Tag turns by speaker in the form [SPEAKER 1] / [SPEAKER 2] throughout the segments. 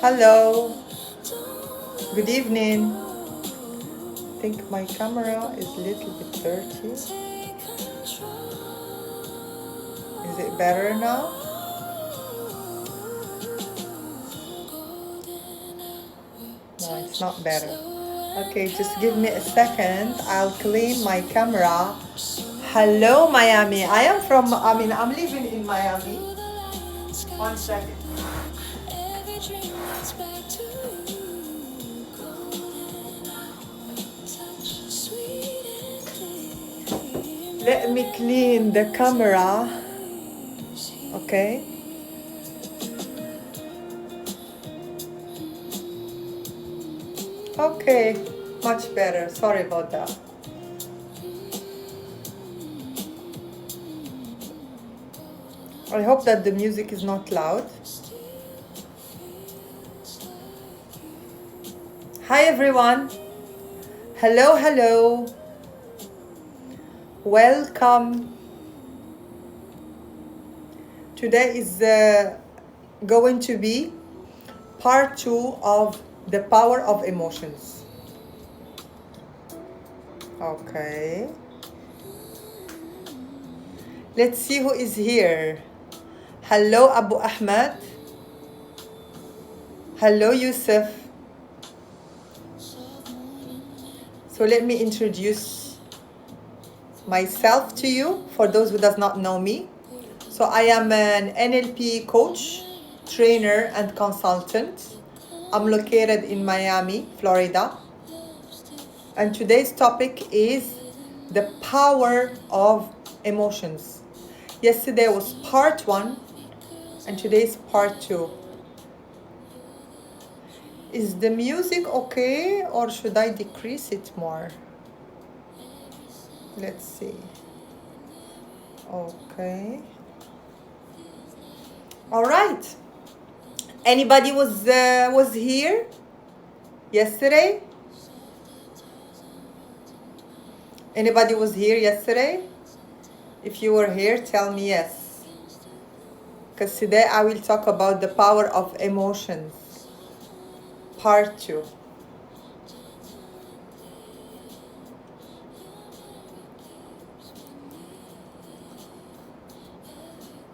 [SPEAKER 1] Hello, good evening. I think my camera is a little bit dirty. Is it better now? No, it's not better. Okay, just give me a second. I'll clean my camera. Hello, Miami. I'm living in Miami. 1 second. Let me clean the camera. Okay. Okay, much better. Sorry about that. I hope that the music is not loud. Hi everyone. Hello, hello. Welcome. Today is going to be part 2 of the power of emotions. Okay. Let's see who is here. Hello, Abu Ahmed. Hello, Yusuf. So let me introduce myself to you for those who does not know me. So I am an NLP coach, trainer and consultant. I'm located in Miami, Florida. And today's topic is the power of emotions. Yesterday was part 1 and today's part 2. Is the music okay or should I decrease it more? Let's see. Okay. All right. Anybody was here yesterday? Anybody was here yesterday? If you were here, tell me yes. Because today I will talk about the power of emotions. Part 2.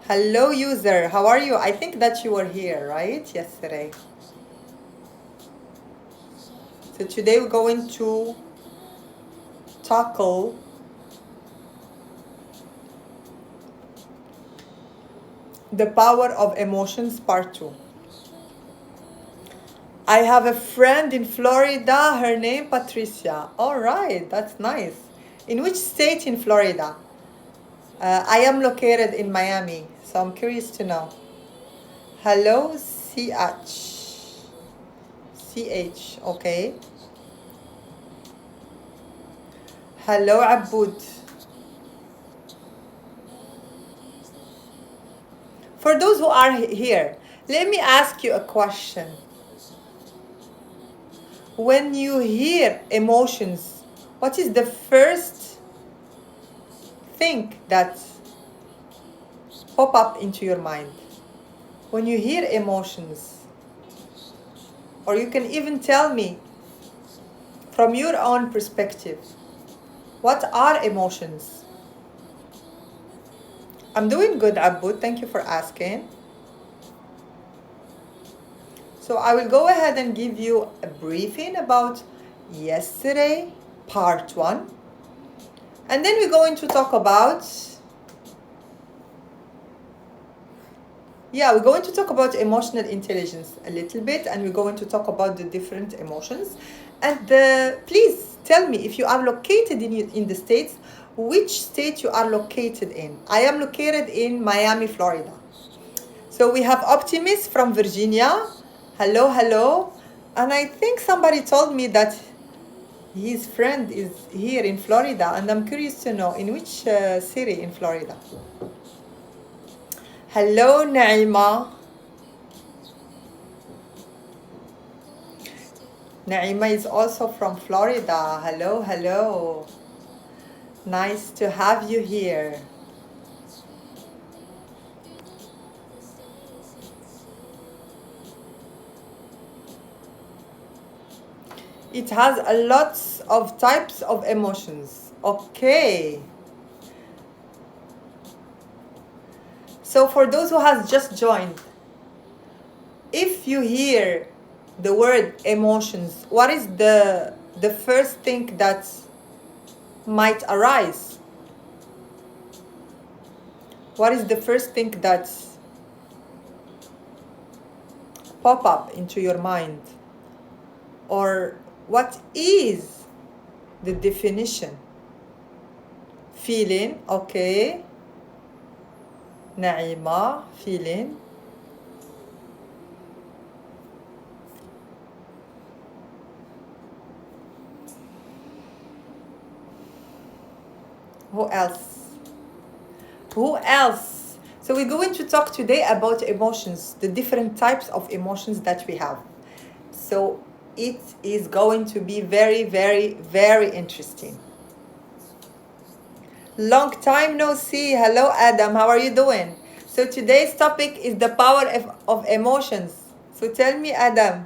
[SPEAKER 1] Hello user, how are you? I think that you were here, right? Yesterday. So today we're going to tackle the power of emotions part 2. I have a friend in Florida, her name Patricia. All right, that's nice. In which state in Florida? I am located in Miami, so I'm curious to know. Hello, CH. CH, okay. Hello, Aboud. For those who are here, let me ask you a question. When you hear emotions, what is the first thing that pop up into your mind? When you hear emotions, or you can even tell me from your own perspective, what are emotions? I'm doing good, Aboud. Thank you for asking. So I will go ahead and give you a briefing about yesterday, part 1. And then we're going to talk about, we're going to talk about emotional intelligence a little bit, and we're going to talk about the different emotions. And please tell me if you are located in the States, which state you are located in. I am located in Miami, Florida. So we have Optimus from Virginia. Hello, hello. And I think somebody told me that his friend is here in Florida, and I'm curious to know in which city in Florida. Hello, Naima. Naima is also from Florida. Hello, hello. Nice to have you here. It has a lot of types of emotions. Okay. So for those who has just joined, if you hear the word emotions, what is the first thing that might arise? What is the first thing that pop up into your mind? Or what is the definition? Feeling, okay. Naima, feeling. Who else? Who else? So we're going to talk today about emotions, the different types of emotions that we have. So it is going to be very, very, very interesting. Long time no see. Hello, Adam. How are you doing? So today's topic is the power of emotions. So tell me, Adam,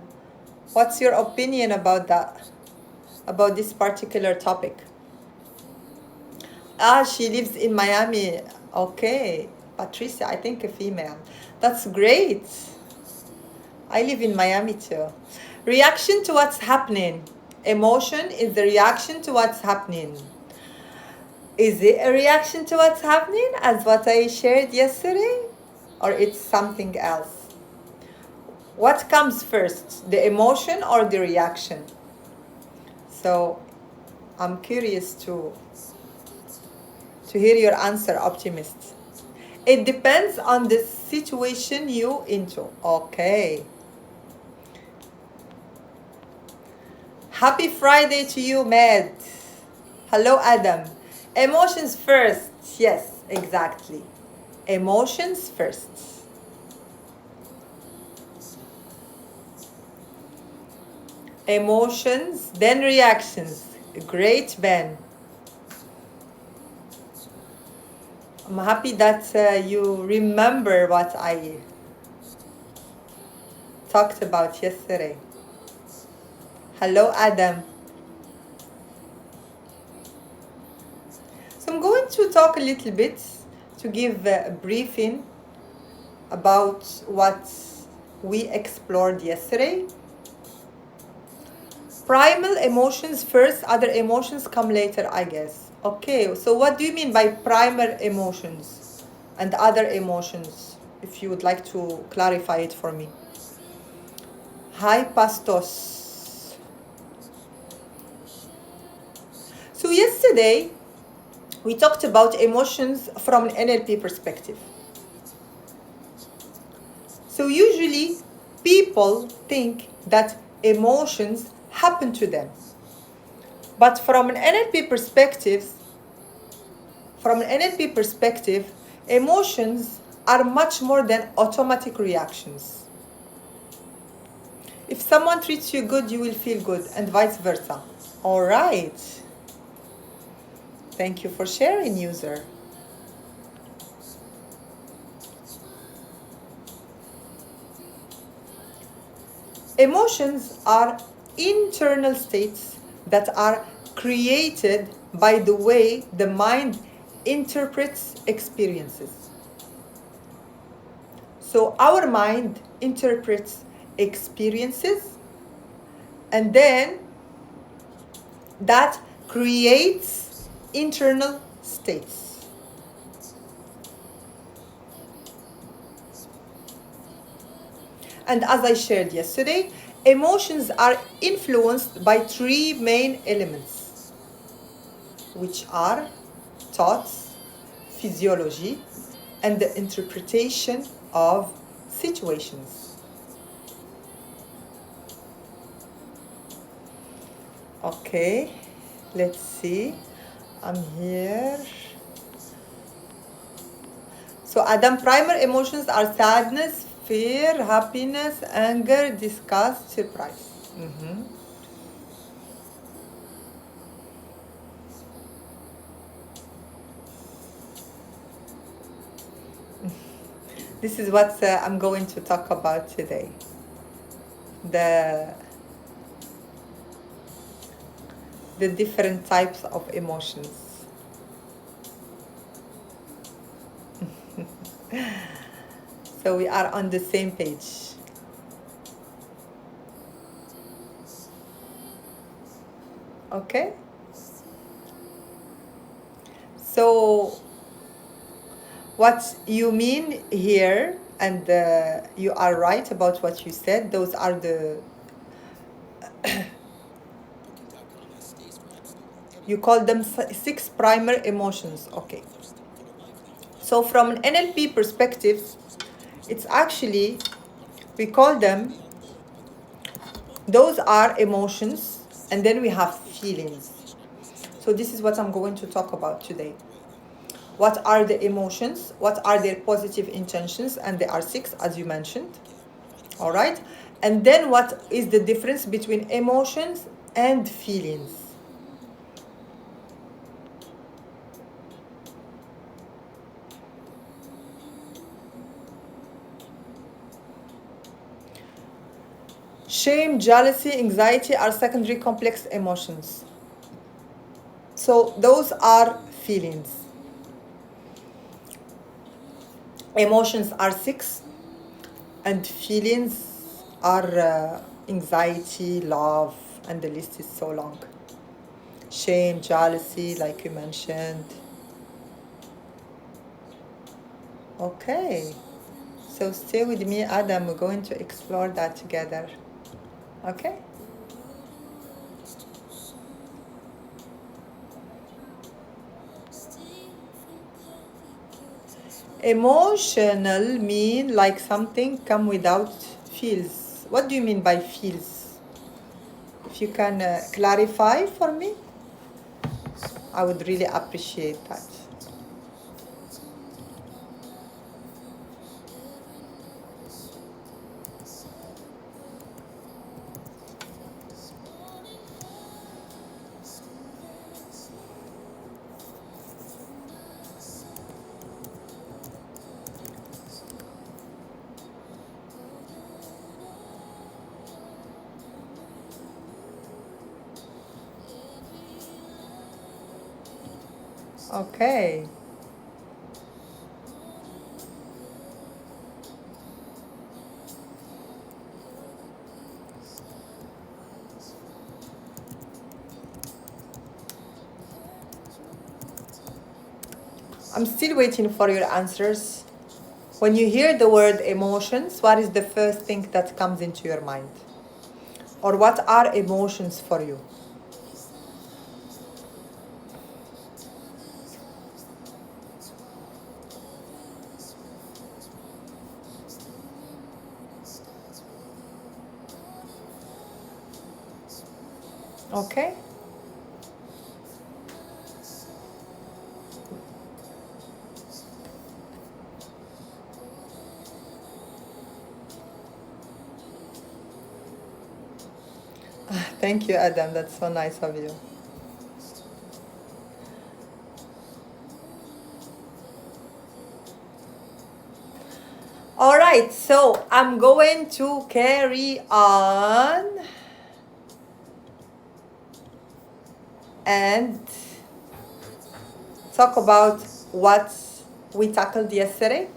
[SPEAKER 1] what's your opinion about that? About this particular topic? Ah, she lives in Miami. Okay. Patricia, I think a female. That's great. I live in Miami too. Reaction to what's happening. Emotion is the reaction to what's happening. Is it a reaction to what's happening as what I shared yesterday? Or it's something else? What comes first, the emotion or the reaction? So I'm curious to hear your answer, optimist. It depends on the situation you into. Okay. Happy Friday to you, Med. Hello, Adam. Emotions first. Yes, exactly. Emotions first. Emotions, then reactions. Great, Ben. I'm happy that you remember what I talked about yesterday. Hello, Adam. So I'm going to talk a little bit to give a briefing about what we explored yesterday. Primal emotions first, other emotions come later, I guess. Okay, so what do you mean by primal emotions and other emotions? If you would like to clarify it for me. Hi, Pastos. So yesterday, we talked about emotions from an NLP perspective. So usually, people think that emotions happen to them. But from an NLP perspective, emotions are much more than automatic reactions. If someone treats you good, you will feel good, and vice versa. All right. Thank you for sharing, user. Emotions are internal states that are created by the way the mind interprets experiences. So our mind interprets experiences, and then that creates internal states. And as I shared yesterday, emotions are influenced by three main elements, which are thoughts, physiology, and the interpretation of situations. Okay, let's see. I'm here. So Adam, primal emotions are sadness, fear, happiness, anger, disgust, surprise. This is what I'm going to talk about today. The the different types of emotions. So we are on the same page. Okay? So what you mean here, and you are right about what you said, those are the you call them 6 primary emotions. Okay. So from an NLP perspective, it's actually, we call them, those are emotions, and then we have feelings. So this is what I'm going to talk about today. What are the emotions? What are their positive intentions? And there are 6, as you mentioned. All right. And then what is the difference between emotions and feelings? Shame, jealousy, anxiety are secondary complex emotions. So those are feelings. Emotions are 6, and feelings are anxiety, love, and the list is so long. Shame, jealousy, like you mentioned. Okay, so stay with me, Adam. We're going to explore that together. Okay? Emotional mean like something come without feels. What do you mean by feels? If you can clarify for me, I would really appreciate that. Okay. I'm still waiting for your answers. When you hear the word emotions, what is the first thing that comes into your mind? Or what are emotions for you? Okay? Thank you, Adam. That's so nice of you. All right, so I'm going to carry on and talk about what we tackled yesterday.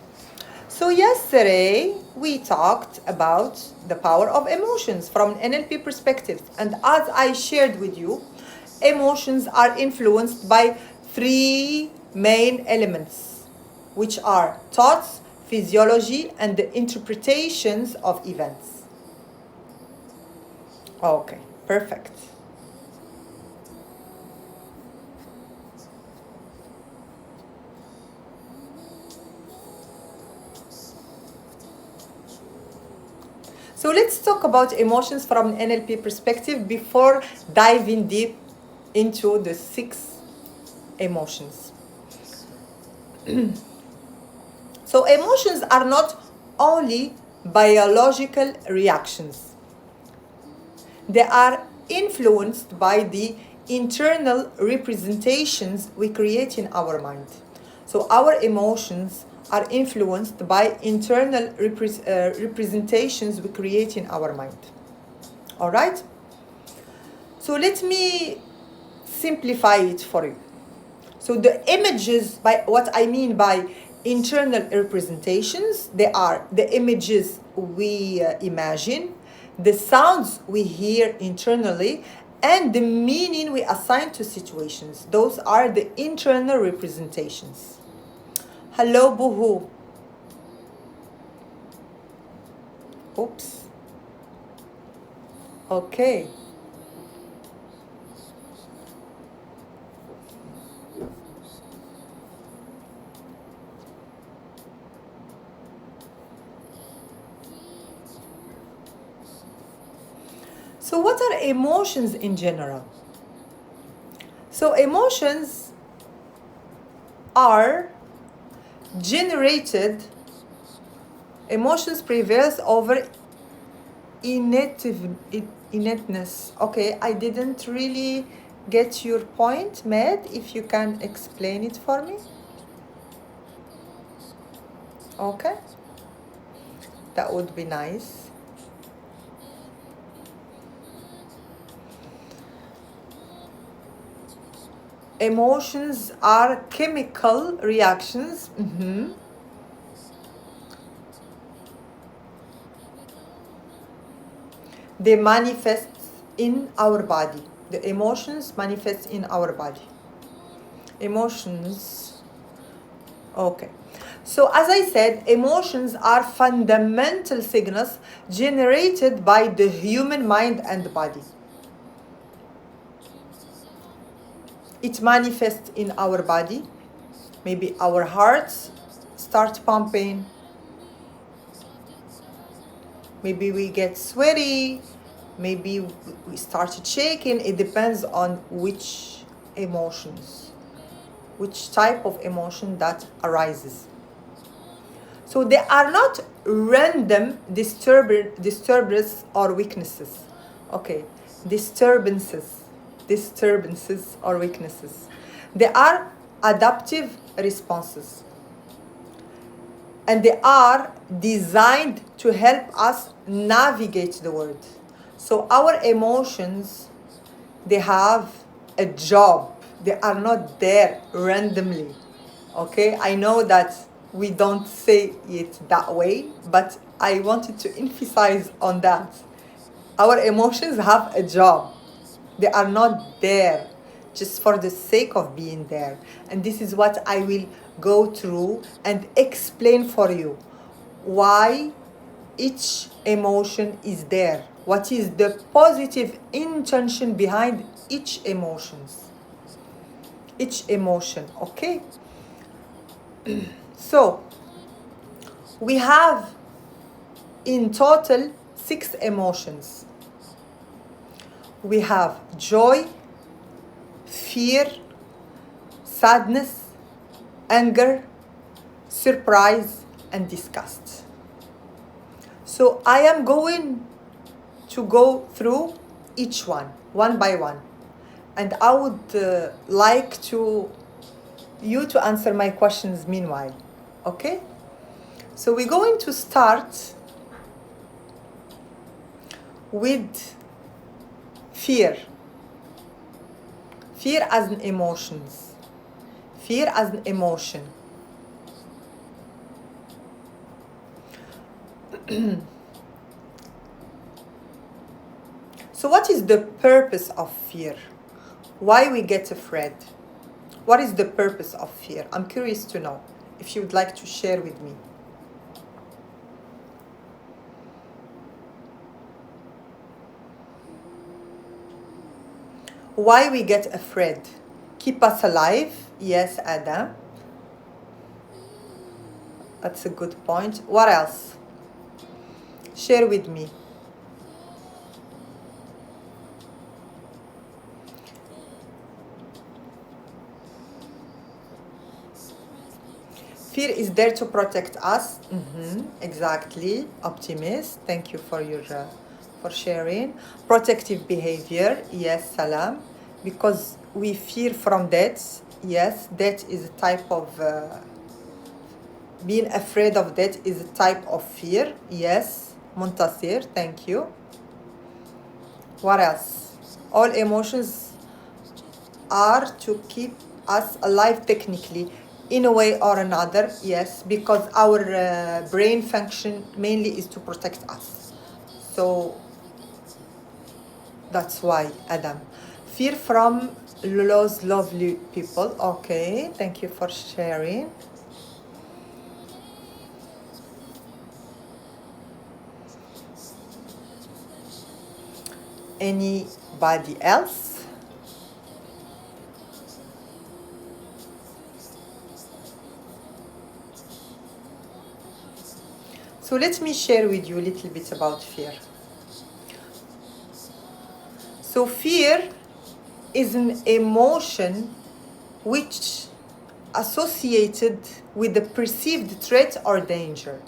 [SPEAKER 1] So yesterday we talked about the power of emotions from an NLP perspective. And as I shared with you, emotions are influenced by 3 main elements, which are thoughts, physiology, and the interpretations of events. Okay, perfect. So let's talk about emotions from an NLP perspective before diving deep into the 6 emotions. So emotions are not only biological reactions. They are influenced by the internal representations we create in our mind. So our emotions are influenced by internal representations we create in our mind. All right? So let me simplify it for you. So the images, by what I mean by internal representations, they are the images we imagine, the sounds we hear internally, and the meaning we assign to situations. Those are the internal representations. Hello, Buhu. Oops. Okay. So what are emotions in general? So emotions are generated, emotions prevails over innateness. Okay, I didn't really get your point, Med. If you can explain it for me. Okay, that would be nice. Emotions are chemical reactions. They manifest in our body. The emotions manifest in our body. Emotions. Okay. So as I said, emotions are fundamental signals generated by the human mind and body. It manifests in our body. Maybe our hearts start pumping. Maybe we get sweaty. Maybe we start shaking. It depends on which emotions, which type of emotion that arises. So they are not random disturbances or weaknesses. Okay, disturbances or weaknesses. They are adaptive responses. And they are designed to help us navigate the world. So our emotions, they have a job. They are not there randomly. Okay, I know that we don't say it that way, but I wanted to emphasize on that. Our emotions have a job. They are not there just for the sake of being there. And this is what I will go through and explain for you. Why each emotion is there. What is the positive intention behind each emotions? Each emotion, okay? So, we have in total 6 emotions. We have joy, fear, sadness, anger, surprise, and disgust. So I am going to go through each one by one. And I would like you to answer my questions meanwhile. Okay? So we're going to start with fear. Fear as an emotions. Fear as an emotion. So what is the purpose of fear? Why we get afraid? What is the purpose of fear? I'm curious to know if you would like to share with me. Why we get afraid? Keep us alive. Yes, Adam. That's a good point. What else? Share with me. Fear is there to protect us. Exactly. Optimist. Thank you for your for sharing. Protective behavior. Yes, Salam. Because we fear from death. Yes, death is a type of being afraid of death is a type of fear. Yes, Muntasir. Thank you. What else? All emotions are to keep us alive technically in a way or another, yes, because our brain function mainly is to protect us. So that's why, Adam. Fear from those lovely people. Okay, thank you for sharing. Anybody else? So let me share with you a little bit about fear. So fear is an emotion which associated with the perceived threat or danger.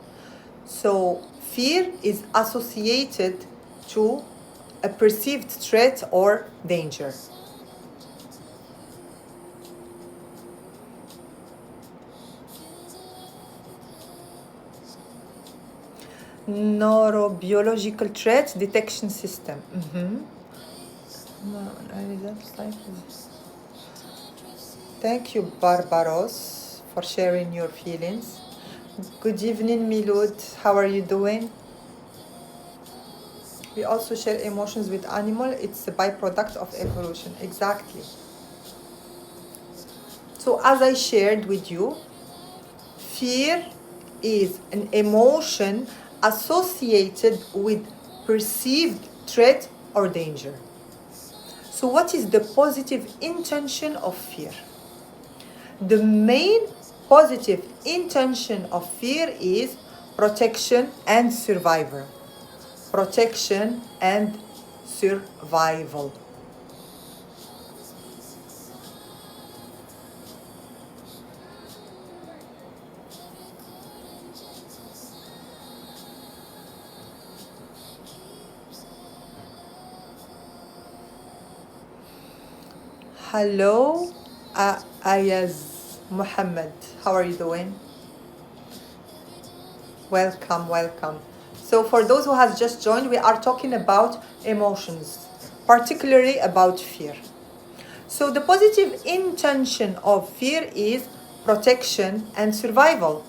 [SPEAKER 1] So fear is associated to a perceived threat or danger. Neurobiological threat detection system. Thank you, Barbaros, for sharing your feelings. Good evening, Milud. How are you doing? We also share emotions with animal. It's a byproduct of evolution. Exactly. So as I shared with you, fear is an emotion associated with perceived threat or danger. So what is the positive intention of fear? The main positive intention of fear is protection and survival. Protection and survival. Hello, Ayaz Muhammad. How are you doing? Welcome, welcome. So for those who has just joined, we are talking about emotions, particularly about fear. So the positive intention of fear is protection and survival.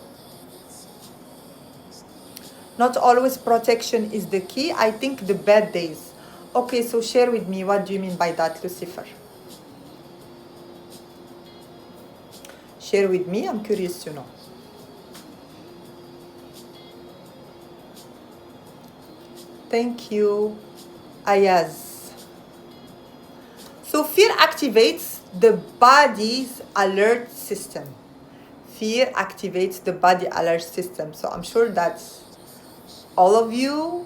[SPEAKER 1] Not always protection is the key. I think the bad days. Okay, so share with me, what do you mean by that, Lucifer? Share with me, I'm curious to know. Thank you, Ayaz. So fear activates the body's alert system. Fear activates the body alert system. So I'm sure that all of you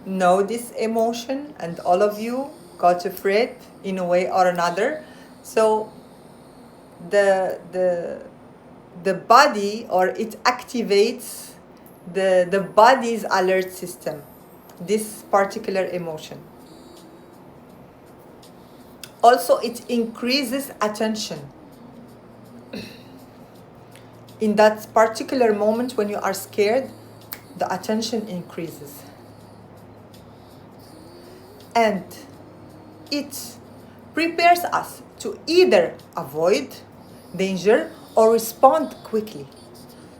[SPEAKER 1] know this emotion and all of you got afraid in a way or another. So the body, or it activates the body's alert system, this particular emotion. Also, it increases attention. In that particular moment when you are scared, the attention increases. And it prepares us to either avoid danger or respond quickly.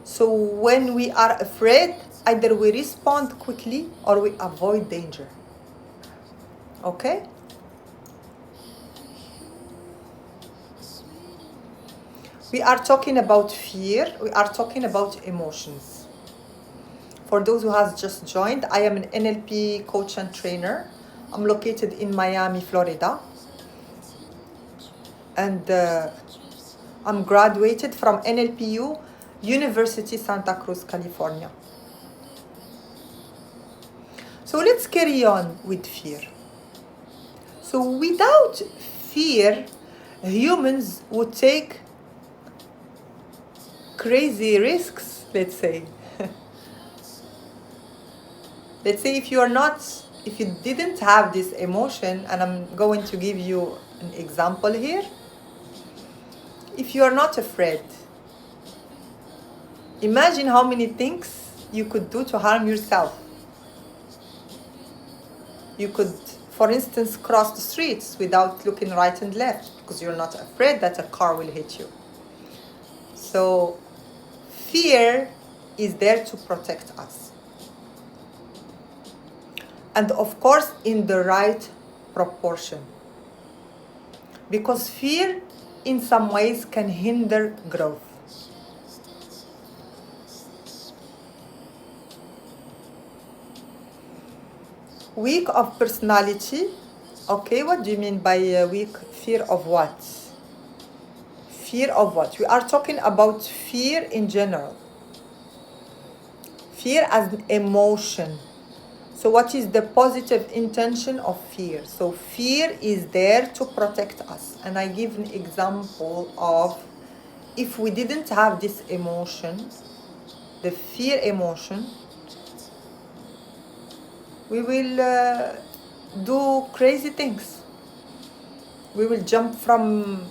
[SPEAKER 1] So when we are afraid, either we respond quickly or we avoid danger. Okay? We are talking about fear. We are talking about emotions. For those who has just joined, I am an NLP coach and trainer. I'm located in Miami, Florida. And I'm graduated from NLPU, University Santa Cruz, California. So let's carry on with fear. So without fear, humans would take crazy risks, let's say. Let's say if you didn't have this emotion, and I'm going to give you an example here. If you are not afraid, imagine how many things you could do to harm yourself. You could for instance, cross the streets without looking right and left because you're not afraid that a car will hit you. So fear is there to protect us. And of course, in the right proportion. Because fear, in some ways, can hinder growth. Weak of personality. Okay, what do you mean by weak? Fear of what? Fear of what? We are talking about fear in general. Fear as an emotion. So what is the positive intention of fear? So fear is there to protect us. And I give an example of if we didn't have this emotion, the fear emotion, we will do crazy things. We will jump from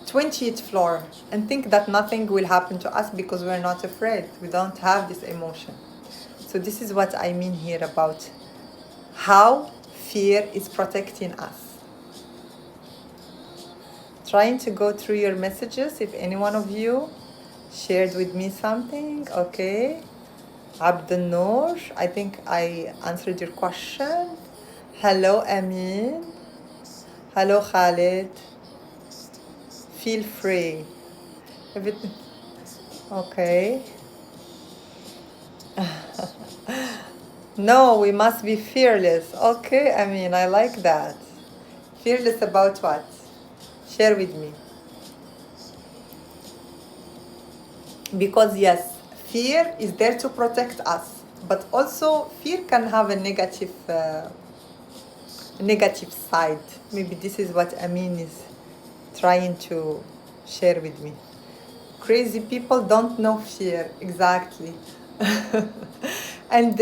[SPEAKER 1] 20th floor and think that nothing will happen to us because we're not afraid. We don't have this emotion. So this is what I mean here about how fear is protecting us. Trying to go through your messages. If any one of you shared with me something, okay. Abdul Noor, I think I answered your question. Hello, Amin. Hello, Khalid. Feel free. Everything. Okay. No, we must be fearless. Okay, I mean, I like that. Fearless about what? Share with me. Because yes, fear is there to protect us, but also fear can have a negative side. Maybe this is what Amin is trying to share with me. Crazy people don't know fear, exactly. And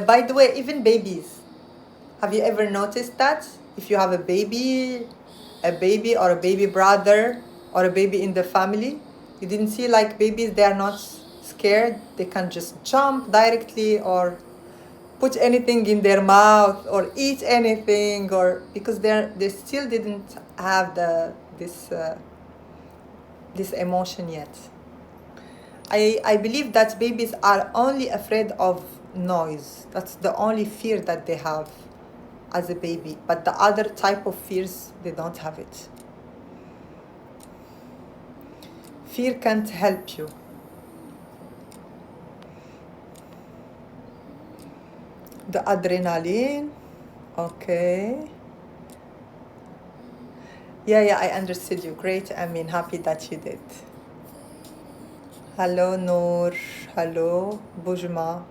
[SPEAKER 1] by the way, even babies, have you ever noticed that? If you have a baby or a baby brother or a baby in the family, you didn't see like babies, they are not scared. They can just jump directly or put anything in their mouth or eat anything, or because they still didn't have this emotion yet. I believe that babies are only afraid of noise. That's the only fear that they have as a baby. But the other type of fears, they don't have it. Fear can't help you. The adrenaline, okay. Yeah, I understood you. Great, I mean, happy that you did. Hello, Noor. Hello, Bujma.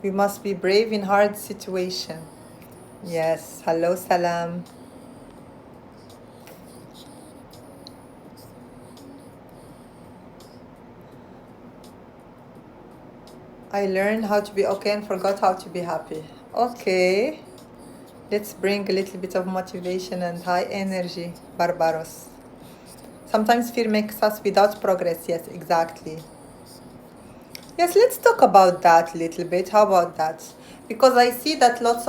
[SPEAKER 1] We must be brave in hard situation. Yes, hello, Salam. I learned how to be okay and forgot how to be happy. Okay, let's bring a little bit of motivation and high energy, Barbaros. Sometimes fear makes us without progress. Yes, exactly. Yes, let's talk about that a little bit. How about that? Because I see that lots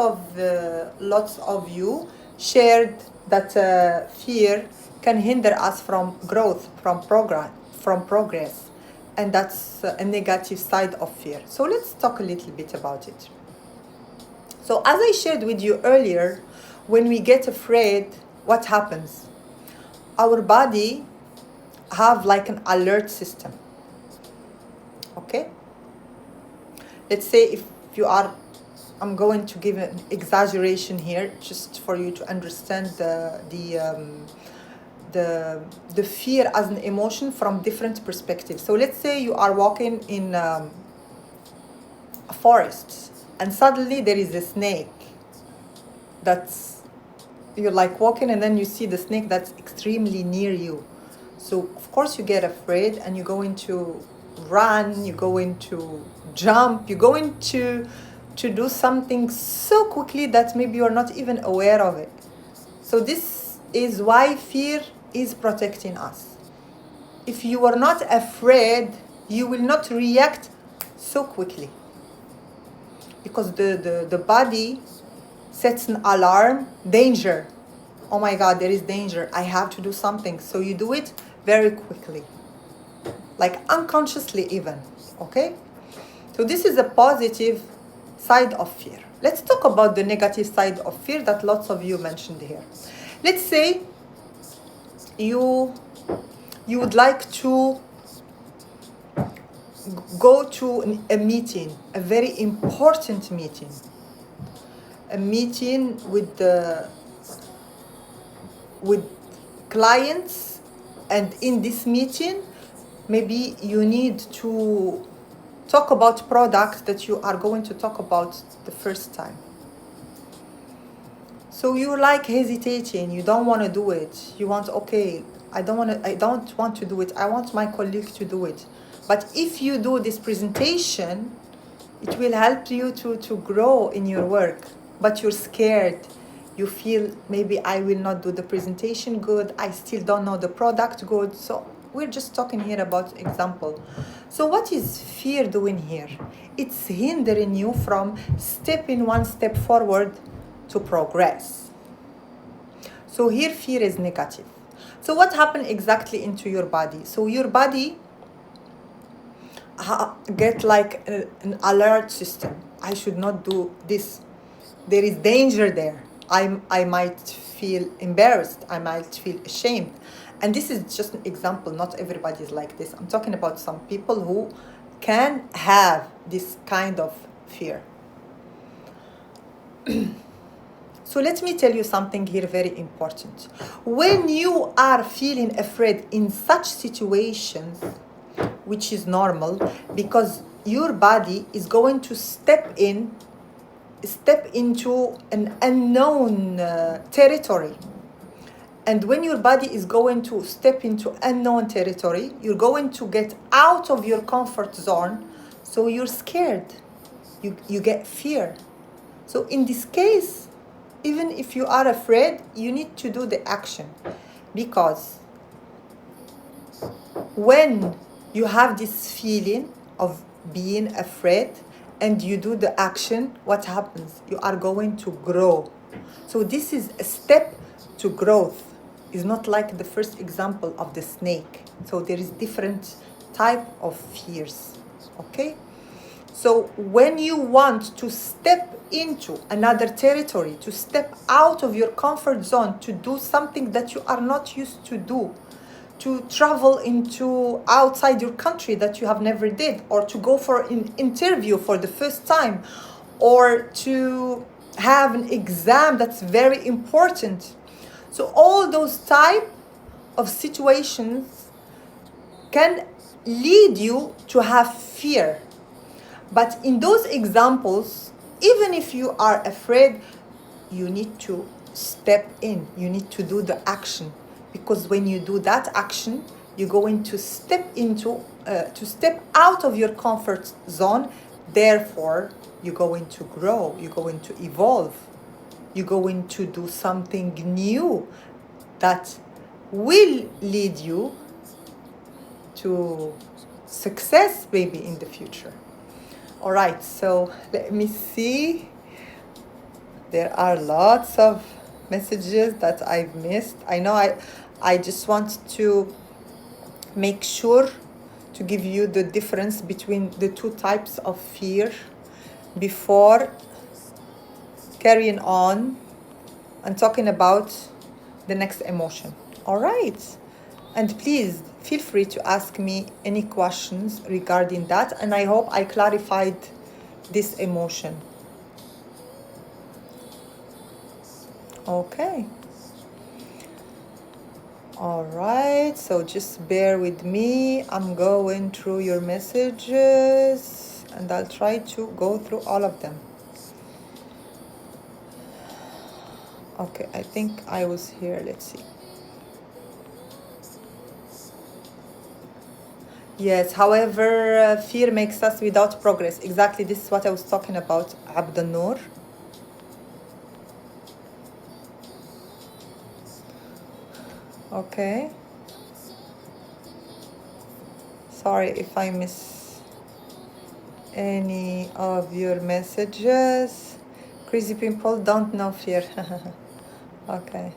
[SPEAKER 1] of you shared that fear can hinder us from growth, from progress, and that's a negative side of fear. So let's talk a little bit about it. So as I shared with you earlier, when we get afraid, what happens? Our body have like an alert system. Okay? Let's say if you are, I'm going to give an exaggeration here just for you to understand the fear as an emotion from different perspectives. So let's say you are walking in a forest and suddenly there is a snake that's, you're like walking and then you see the snake that's extremely near you. So of course you get afraid and you're going to run, you're going to jump, you're going to do something so quickly that maybe you're not even aware of it. So this is why fear is protecting us. If you are not afraid, you will not react so quickly. Because the body sets an alarm, danger. Oh my God, there is danger. I have to do something. So you do it very quickly, like unconsciously even, okay? So this is a positive side of fear. Let's talk about the negative side of fear that lots of you mentioned here. Let's say you would like to go to a meeting, a very important meeting, a meeting with clients, and in this meeting maybe you need to talk about products that you are going to talk about the first time. So you're like hesitating, you don't want to do it. You want, okay, I don't want to do it. I want my colleague to do it. But if you do this presentation, it will help you to grow in your work. But you're scared. You feel maybe I will not do the presentation good. I still don't know the product good. So we're just talking here about example. So what is fear doing here? It's hindering you from stepping one step forward to progress. So here fear is negative. So what happened exactly into your body? So your body get like an alert system. I should not do this. There is danger there. I might feel embarrassed. I might feel ashamed. And this is just an example. Not everybody is like this. I'm talking about some people who can have this kind of fear. So let me tell you something here very important. When you are feeling afraid in such situations, which is normal, because your body is going to step into an unknown territory. And when your body is going to step into unknown territory, you're going to get out of your comfort zone. So you're scared. You get fear. So in this case, even if you are afraid, you need to do the action. Because when you have this feeling of being afraid and you do the action, what happens? You are going to grow. So this is a step to growth. It's not like the first example of the snake. So there is different type of fears, okay? So when you want to step into another territory, to step out of your comfort zone, to do something that you are not used to do, to travel into outside your country that you have never did, or to go for an interview for the first time, or to have an exam that's very important. So all those type of situations can lead you to have fear. But in those examples, even if you are afraid, you need to step in. You need to do the action. Because when you do that action, you're going to step out of your comfort zone. Therefore, you're going to grow. You're going to evolve. You're going to do something new that will lead you to success maybe in the future. All right, so let me see. There are lots of messages that I've missed. I know I just want to make sure to give you the difference between the two types of fear before carrying on and talking about the next emotion. All right. And please feel free to ask me any questions regarding that. And I hope I clarified this emotion. Okay. All right. So just bear with me. I'm going through your messages and I'll try to go through all of them. Okay. I think I was here. Let's see. Yes, however, fear makes us without progress. Exactly, this is what I was talking about, Abd Noor. Okay. Sorry if I miss any of your messages. Crazy people don't know fear. Okay.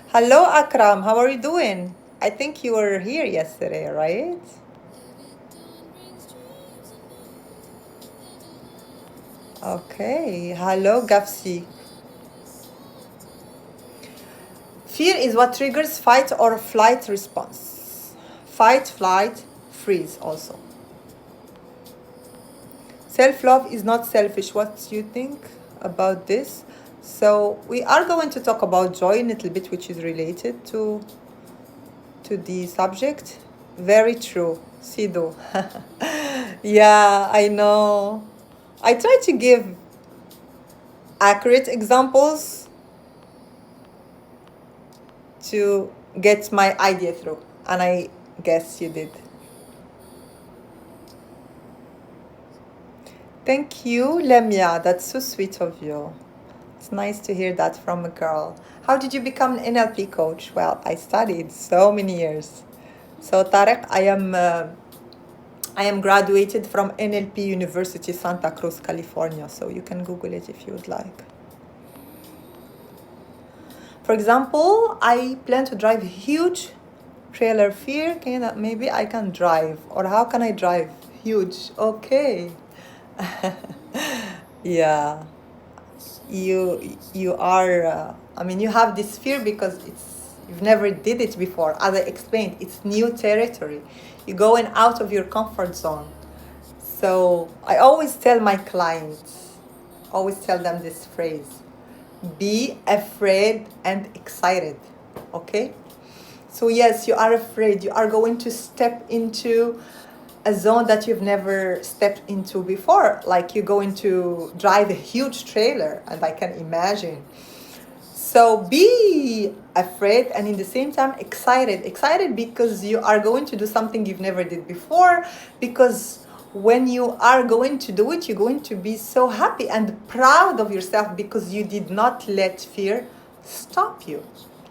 [SPEAKER 1] Hello, Akram. How are you doing? I think you were here yesterday, right? Okay. Hello, Gafsi. Fear is what triggers fight or flight response. Fight, flight, freeze also. Self-love is not selfish. What do you think about this? So we are going to talk about joy a little bit, which is related to the subject. Very true, Sido. Yeah, I know. I try to give accurate examples to get my idea through, and I guess you did. Thank you, Lemia. That's so sweet of you. It's nice to hear that from a girl. How did you become an NLP coach? Well, I studied so many years. So Tarek, I am graduated from NLP University, Santa Cruz, California. So you can Google it if you would like. For example, I plan to drive a huge trailer. Fear, maybe I can drive. Or how can I drive? Huge. Okay. Yeah. You are you have this fear because you've never did it before. As I explained, it's new territory. You're going out of your comfort zone. So I always tell my clients, always tell them this phrase: be afraid and excited. Okay, so yes, you are afraid. You are going to step into a zone that you've never stepped into before. Like you're going to drive a huge trailer, and I can imagine. So be afraid and in the same time excited. Excited because you are going to do something you've never did before. Because when you are going to do it, you're going to be so happy and proud of yourself because you did not let fear stop you.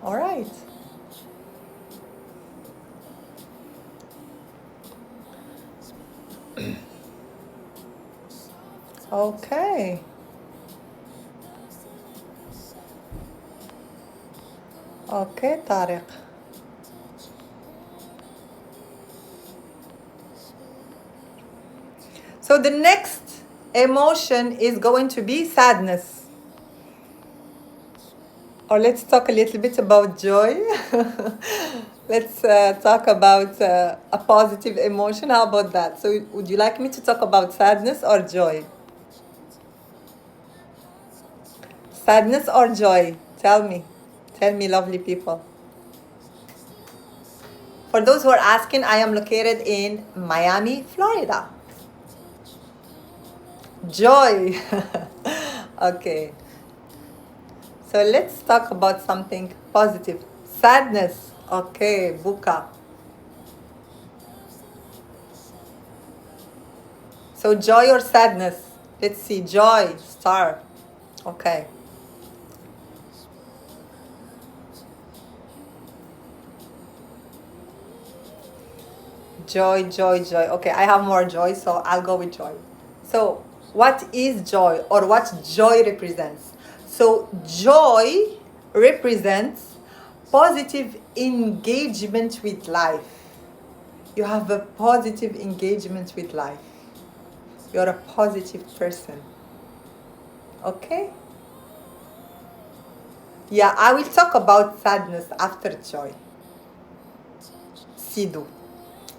[SPEAKER 1] All right. Okay. Okay, Tariq. So the next emotion is going to be sadness. Or let's talk a little bit about joy. Let's talk about a positive emotion. How about that? So would you like me to talk about sadness or joy? Sadness or joy? Tell me. Tell me, lovely people. For those who are asking, I am located in Miami, Florida. Joy. Okay. So let's talk about something positive. Sadness. Okay, Buka. So joy or sadness? Let's see. Joy. Star. Okay. Joy, joy, joy. Okay, I have more joy, so I'll go with joy. So, what is joy or what joy represents? So, joy represents positive engagement with life. You have a positive engagement with life. You're a positive person. Okay? Yeah, I will talk about sadness after joy. Sidu.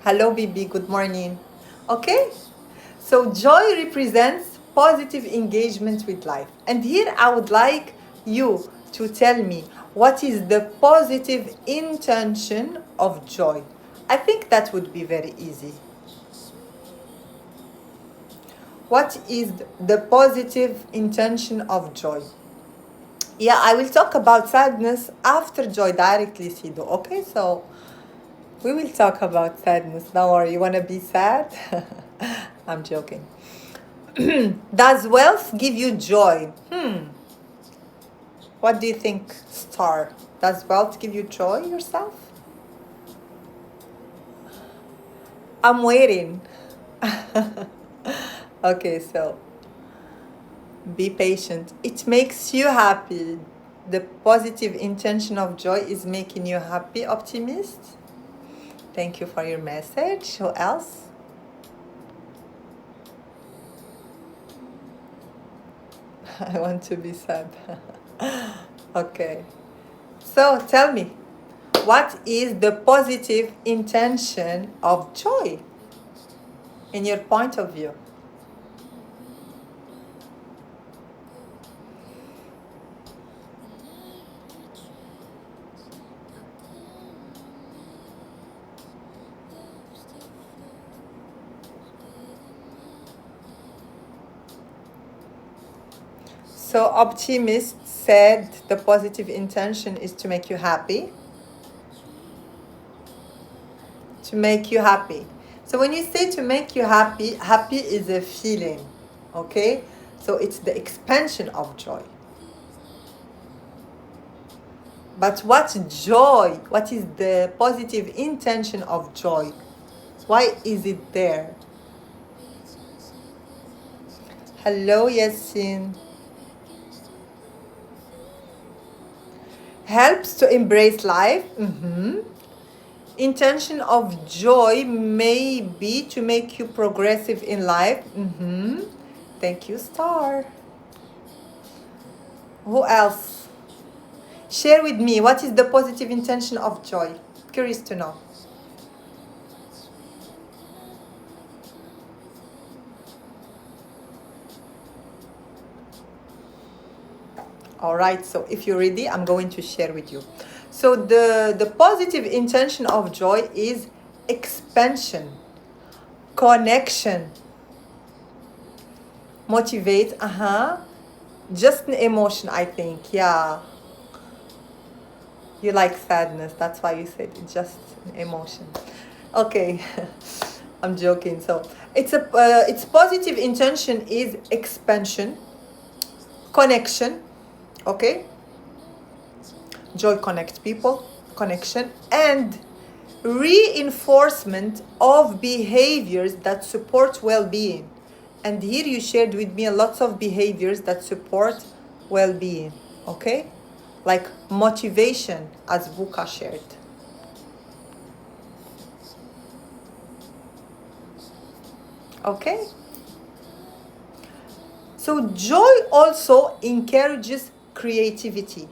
[SPEAKER 1] Hello, Bibi. Good morning. Okay? So joy represents positive engagement with life. And here I would like you to tell me what is the positive intention of joy. I think that would be very easy. What is the positive intention of joy? Yeah, I will talk about sadness after joy directly, Sido. Okay, so we will talk about sadness. Don't worry, you want to be sad? I'm joking. Does wealth give you joy? What do you think, Star? Does wealth give you joy yourself? I'm waiting. Okay, so Be patient. It makes you happy. The positive intention of joy is making you happy, optimist. Thank you for your message. Who else? I want to be sad. Okay. So tell me, what is the positive intention of joy in your point of view? So optimist said the positive intention is to make you happy. To make you happy. So when you say to make you happy, happy is a feeling, okay? So it's the expansion of joy. But what's joy? What is the positive intention of joy? Why is it there? Hello, Yasin. Helps to embrace life. Intention of joy may be to make you progressive in life. Thank you, Star. Who else? Share with me, what is the positive intention of joy? Curious to know. All right, so if you're ready, I'm going to share with you. So the positive intention of joy is expansion, connection, motivate, just an emotion, I think, yeah. You like sadness, that's why you said it's just an emotion. Okay, I'm joking. So its positive intention is expansion, connection, okay? Joy connects people, connection, and reinforcement of behaviors that support well-being. And here you shared with me lots of behaviors that support well-being, okay? Like motivation, as Vuka shared. Okay? So joy also encourages creativity.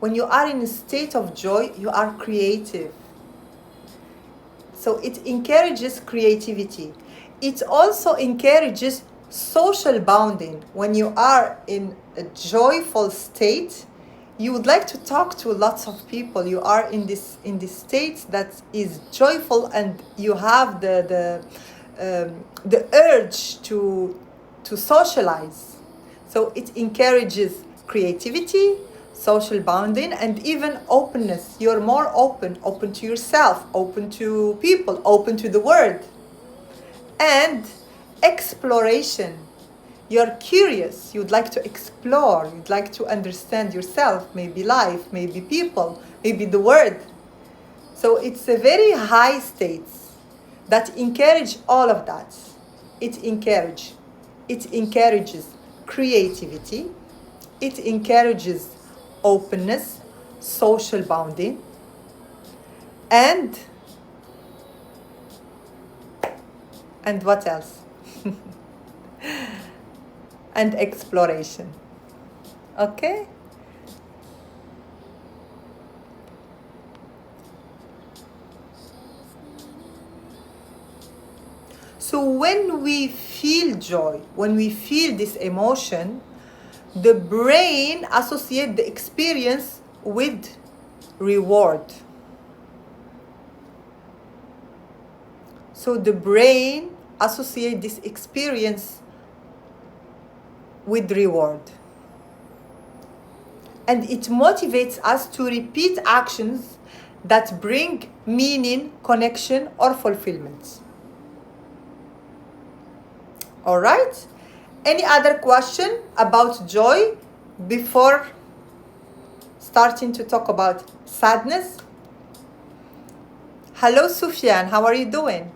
[SPEAKER 1] When you are in a state of joy, you are creative. So it encourages creativity. It also encourages social bonding. When you are in a joyful state, you would like to talk to lots of people. You are in this state that is joyful, and you have the urge to socialize. So it encourages creativity, social bonding, and even openness. You're more open to yourself, open to people, open to the world. And exploration. You're curious, you'd like to explore, you'd like to understand yourself, maybe life, maybe people, maybe the world. So it's a very high states that encourage all of that. It encourages creativity, it encourages openness, social bonding, and what else? And exploration. Okay? So when we feel joy, when we feel this emotion, the brain associates the experience with reward. So the brain associates this experience with reward. And it motivates us to repeat actions that bring meaning, connection, or fulfillment. All right? Any other question about joy before starting to talk about sadness? Hello, Sufyan. How are you doing?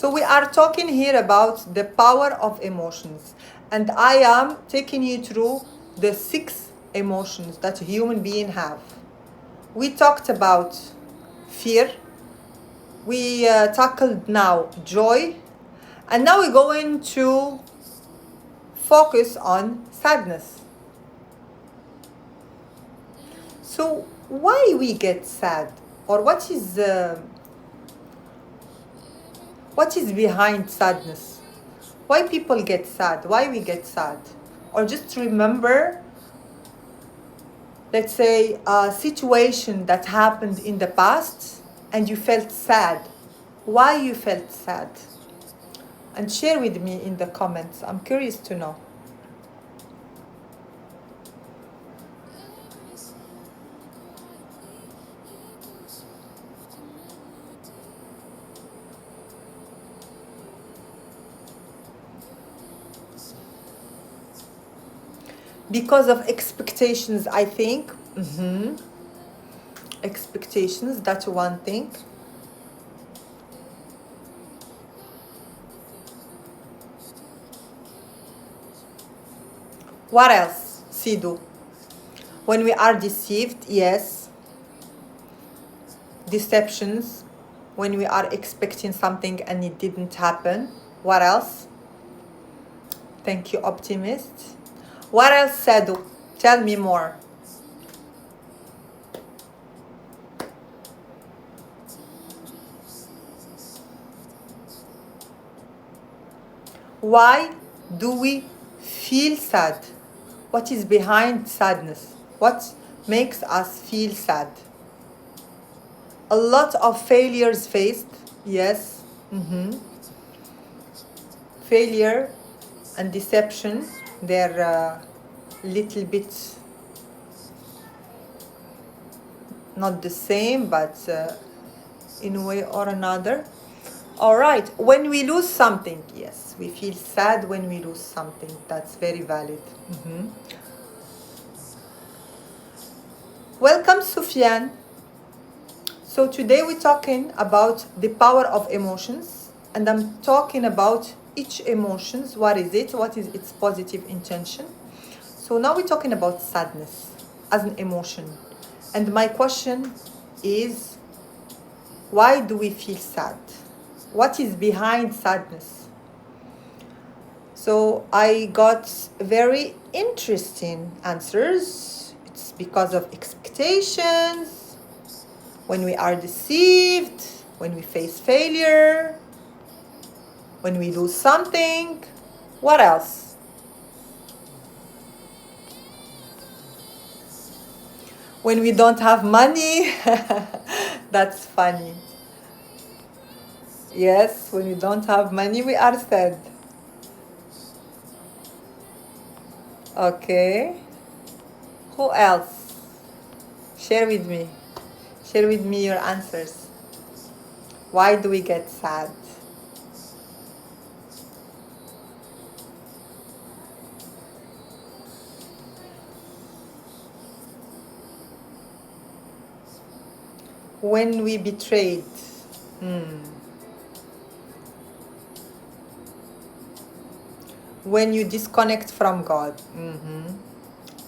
[SPEAKER 1] So we are talking here about the power of emotions, and I am taking you through the 6 emotions that a human being have. We talked about fear, we tackled now joy, and now we're going to focus on sadness. So why we get sad, or what is behind sadness? Why people get sad? Why we get sad? Or just remember, let's say, a situation that happened in the past and you felt sad. Why you felt sad? And share with me in the comments. I'm curious to know. Because of expectations, I think. Expectations, that's one thing. What else, Sidu? When we are deceived, yes. Deceptions, when we are expecting something and it didn't happen. What else? Thank you, optimist. What else, Sadu? Tell me more. Why do we feel sad? What is behind sadness? What makes us feel sad? A lot of failures faced, yes. Failure and deception, they're a little bit not the same, but in a way or another. All right, when we lose something, yes, we feel sad when we lose something. That's very valid. Welcome, Sufyan. So today we're talking about the power of emotions, and I'm talking about each emotions. What is it? What is its positive intention? So now we're talking about sadness as an emotion. And my question is, why do we feel sad? What is behind sadness? So I got very interesting answers. It's because of expectations, when we are deceived, when we face failure, when we lose something. What else? When we don't have money. That's funny. Yes, when we don't have money, we are sad. Okay. Who else? Share with me. Share with me your answers. Why do we get sad? When we betrayed. When you disconnect from God.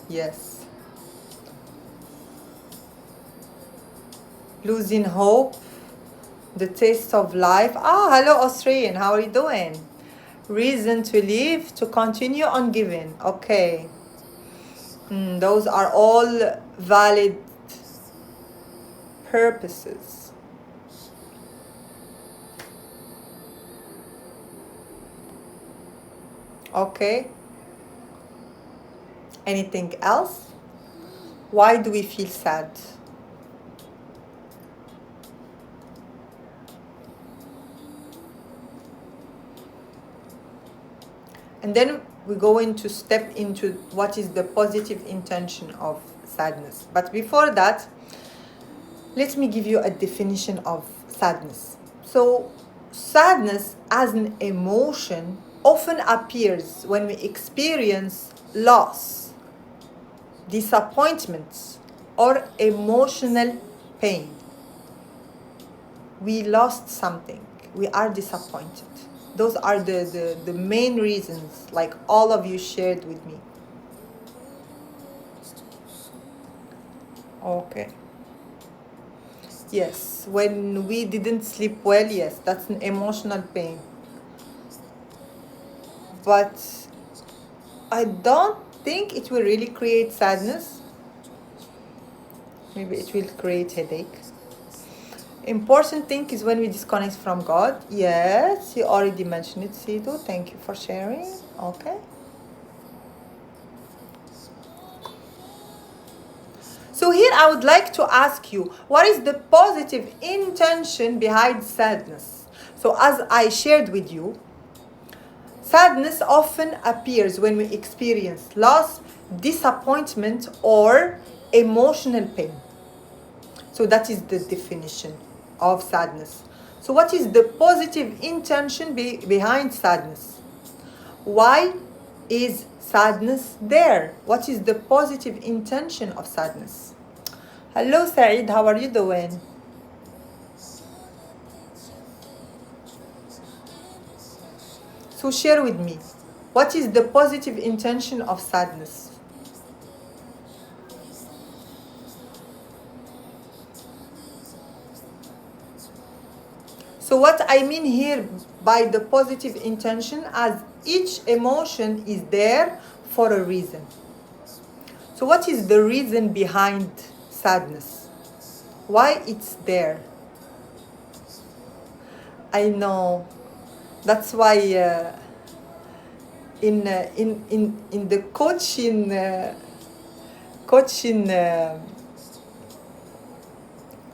[SPEAKER 1] Yes. Losing hope, the taste of life. Hello, Australian. How are you doing? Reason to live, to continue on giving. Okay. Those are all valid purposes. Okay. Anything else? Why do we feel sad? And then we're going to step into what is the positive intention of sadness. But before that, let me give you a definition of sadness. So, sadness as an emotion often appears when we experience loss, disappointment, or emotional pain. We lost something. we are disappointed. Those are the main reasons, like all of you shared with me. Okay. Yes, when we didn't sleep well, yes, that's an emotional pain. But I don't think it will really create sadness. Maybe it will create headache. Important thing is when we disconnect from God. Yes, you already mentioned it, Sido. Thank you for sharing. Okay. So here I would like to ask you, what is the positive intention behind sadness? So as I shared with you, sadness often appears when we experience loss, disappointment, or emotional pain. So that is the definition of sadness. So what is the positive intention behind sadness? Why is sadness there? What is the positive intention of sadness? Hello Saeed, how are you doing? So share with me, what is the positive intention of sadness? So what I mean here by the positive intention, as each emotion is there for a reason. So what is the reason behind sadness? Why it's there? I know. That's why in the coaching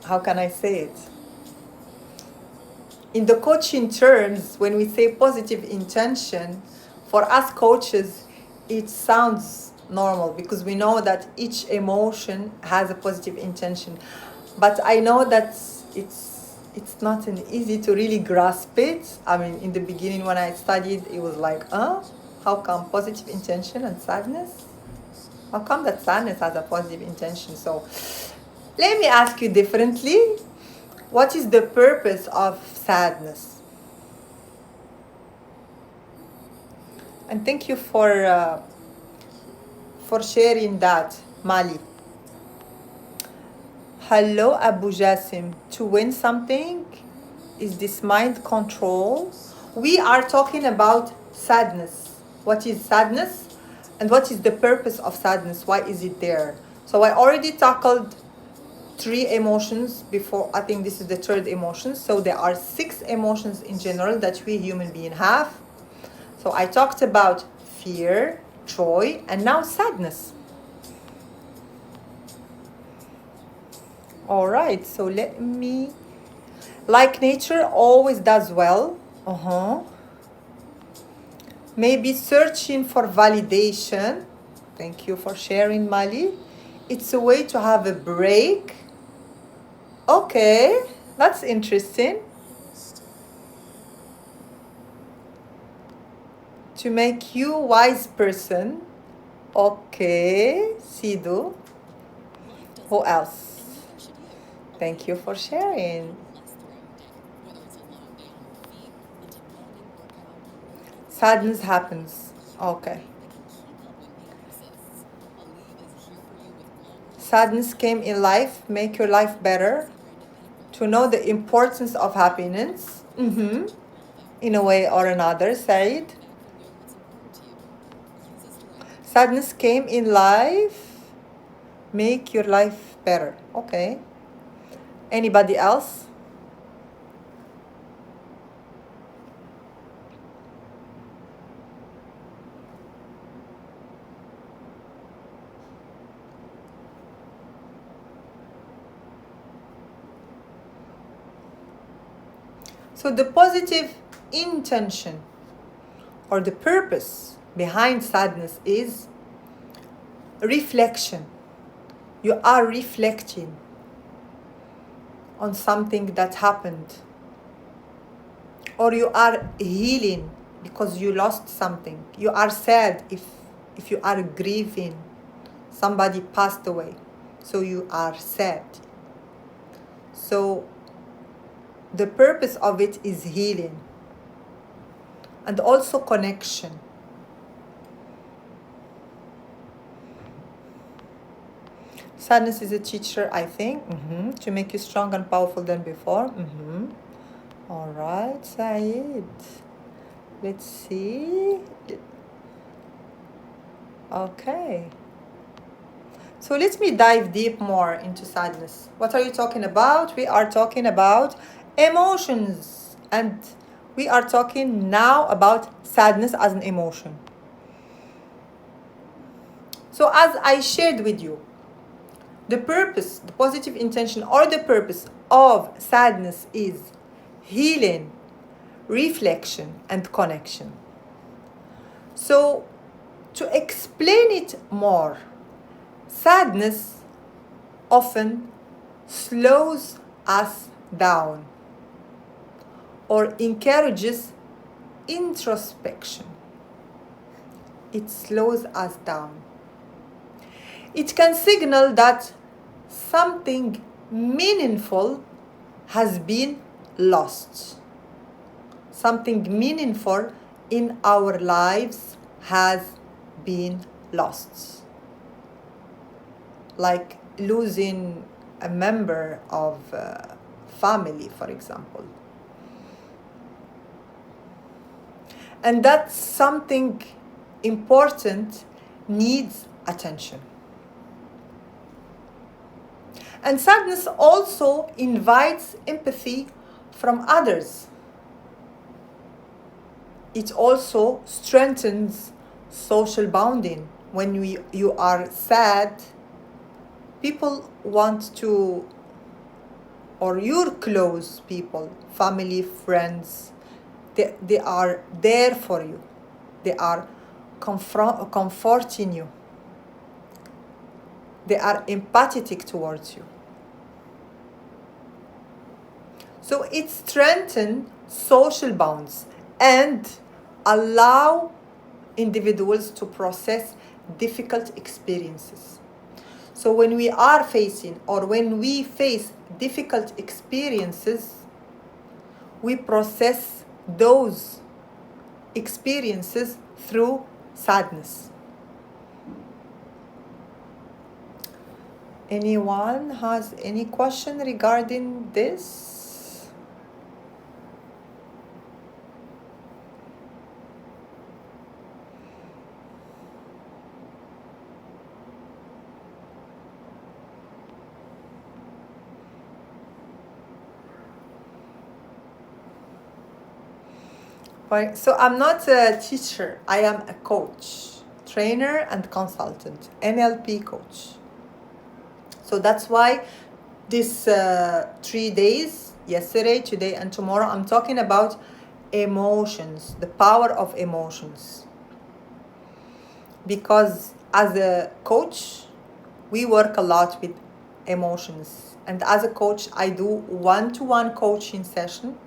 [SPEAKER 1] how can I say it? In the coaching terms, when we say positive intention, for us coaches, it sounds normal because we know that each emotion has a positive intention. But I know that it's not an easy to really grasp it. I mean, in the beginning when I studied, it was like, how come positive intention and sadness? How come that sadness has a positive intention? So let me ask you differently. What is the purpose of sadness? And thank you for sharing that, Mali. Hello, Abu Jasim. To win something, is this mind control? We are talking about sadness. What is sadness? And what is the purpose of sadness? Why is it there? So I already tackled 3 emotions before. I think this is the 3rd emotion. So there are 6 emotions in general that we human beings have. So I talked about fear, joy, and now sadness. All right, so let me, like nature always does well. Maybe searching for validation. Thank you for sharing, Mali. It's a way to have a break. Okay, that's interesting. To make you a wise person. Okay, Sidu. Who else? Thank you for sharing. Sadness happens. Okay. Sadness came in life, make your life better. To know the importance of happiness. In a way or another, Said. Sadness came in life, make your life better. Okay. Anybody else? So the positive intention or the purpose behind sadness is reflection. You are reflecting on something that happened, or you are healing because you lost something. You are sad if you are grieving, somebody passed away, so you are sad. So the purpose of it is healing and also connection. Sadness is a teacher, I think, to make you strong and powerful than before. All right, Saeed. Let's see. Okay. So let me dive deep more into sadness. What are you talking about? We are talking about emotions. And we are talking now about sadness as an emotion. So as I shared with you, the purpose, the positive intention or the purpose of sadness is healing, reflection, and connection. So to explain it more, sadness often slows us down or encourages introspection. It slows us down. It can signal that something meaningful has been lost. Something meaningful in our lives has been lost. Like losing a member of family, for example. And that something important needs attention. And sadness also invites empathy from others. It also strengthens social bonding. When you are sad, people want to, or your close people, family, friends, they are there for you. They are comforting you. They are empathetic towards you. So it strengthens social bonds and allow individuals to process difficult experiences. So when we are facing or when we face difficult experiences, we process those experiences through sadness. Anyone has any question regarding this? Right. So I'm not a teacher. I am a coach, trainer and consultant, NLP coach. So that's why this 3 days, yesterday, today, and tomorrow, I'm talking about emotions, the power of emotions. Because as a coach, we work a lot with emotions. And as a coach, I do one-to-one coaching session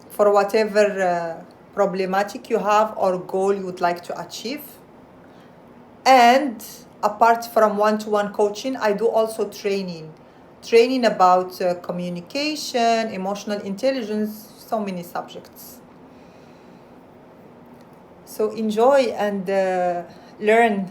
[SPEAKER 1] for whatever problematic you have or goal you would like to achieve. And apart from one-to-one coaching, I do also training about communication, emotional intelligence, so many subjects. So enjoy and learn.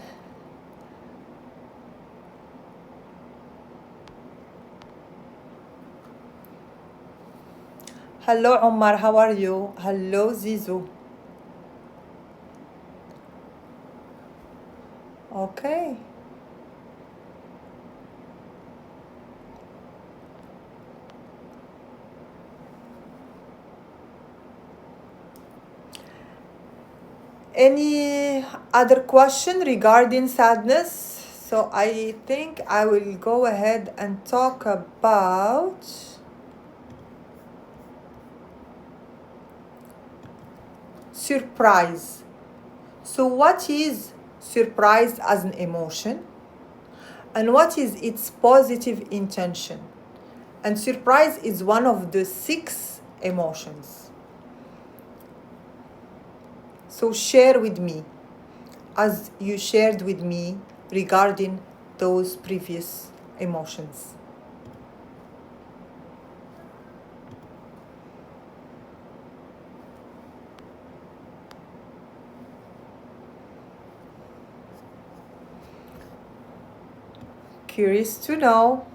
[SPEAKER 1] Hello Omar, how are you? Hello Zizu. Okay. Any other question regarding sadness? So I think I will go ahead and talk about surprise. So what is surprise as an emotion? And what is its positive intention? And surprise is one of the 6 emotions. So share with me, as you shared with me regarding those previous emotions. Curious to know.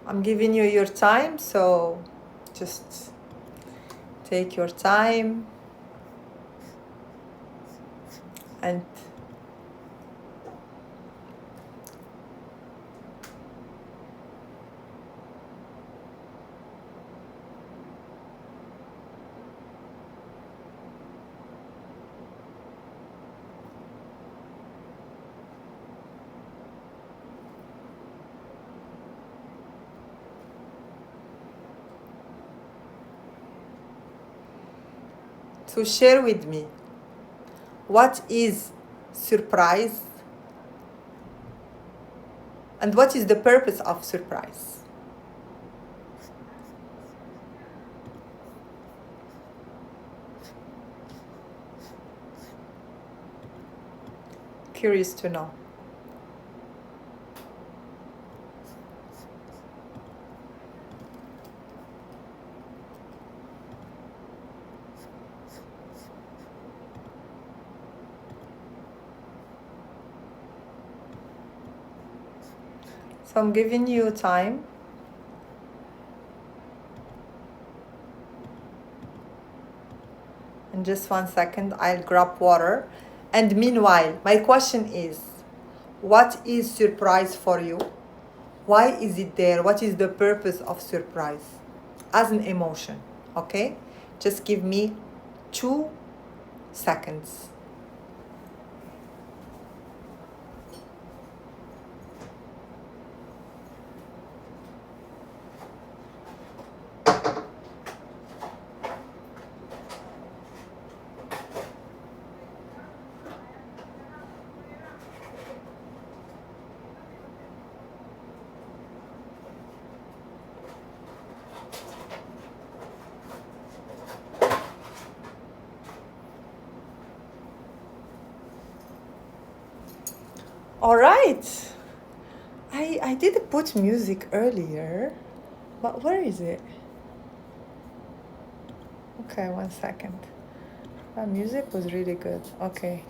[SPEAKER 1] I'm giving you your time, so just take your time and to share with me what is surprise and what is the purpose of surprise. Curious to know. So I'm giving you time. In just 1 second, I'll grab water. And meanwhile, my question is, what is surprise for you? Why is it there? What is the purpose of surprise as an emotion? Okay? Just give me 2 seconds. All right. I did put music earlier, but where is it? Okay, 1 second. That music was really good. Okay.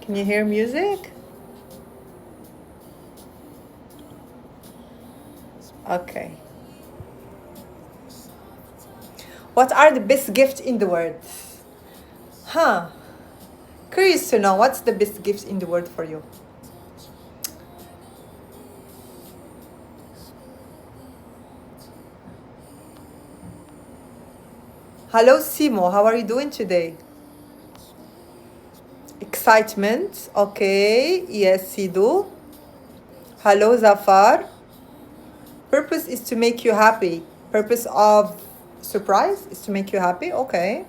[SPEAKER 1] Can you hear music? Okay. What are the best gifts in the world? Curious to know, what's the best gift in the world for you? Hello, Simo. How are you doing today? Excitement. Okay. Yes, Sidu. Hello, Zafar. Purpose is to make you happy. Purpose of surprise is to make you happy. Okay.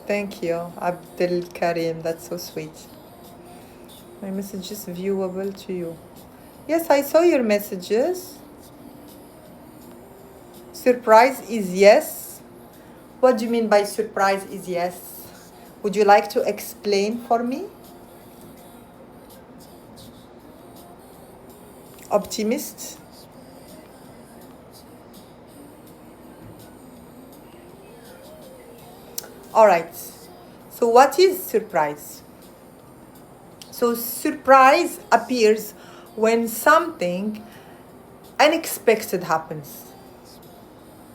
[SPEAKER 1] Thank you, Abdul Karim. That's so sweet. My message is viewable to you. Yes, I saw your messages. Surprise is yes. What do you mean by surprise is yes? Would you like to explain for me? Optimist. All right. So what is surprise? So surprise appears when something unexpected happens.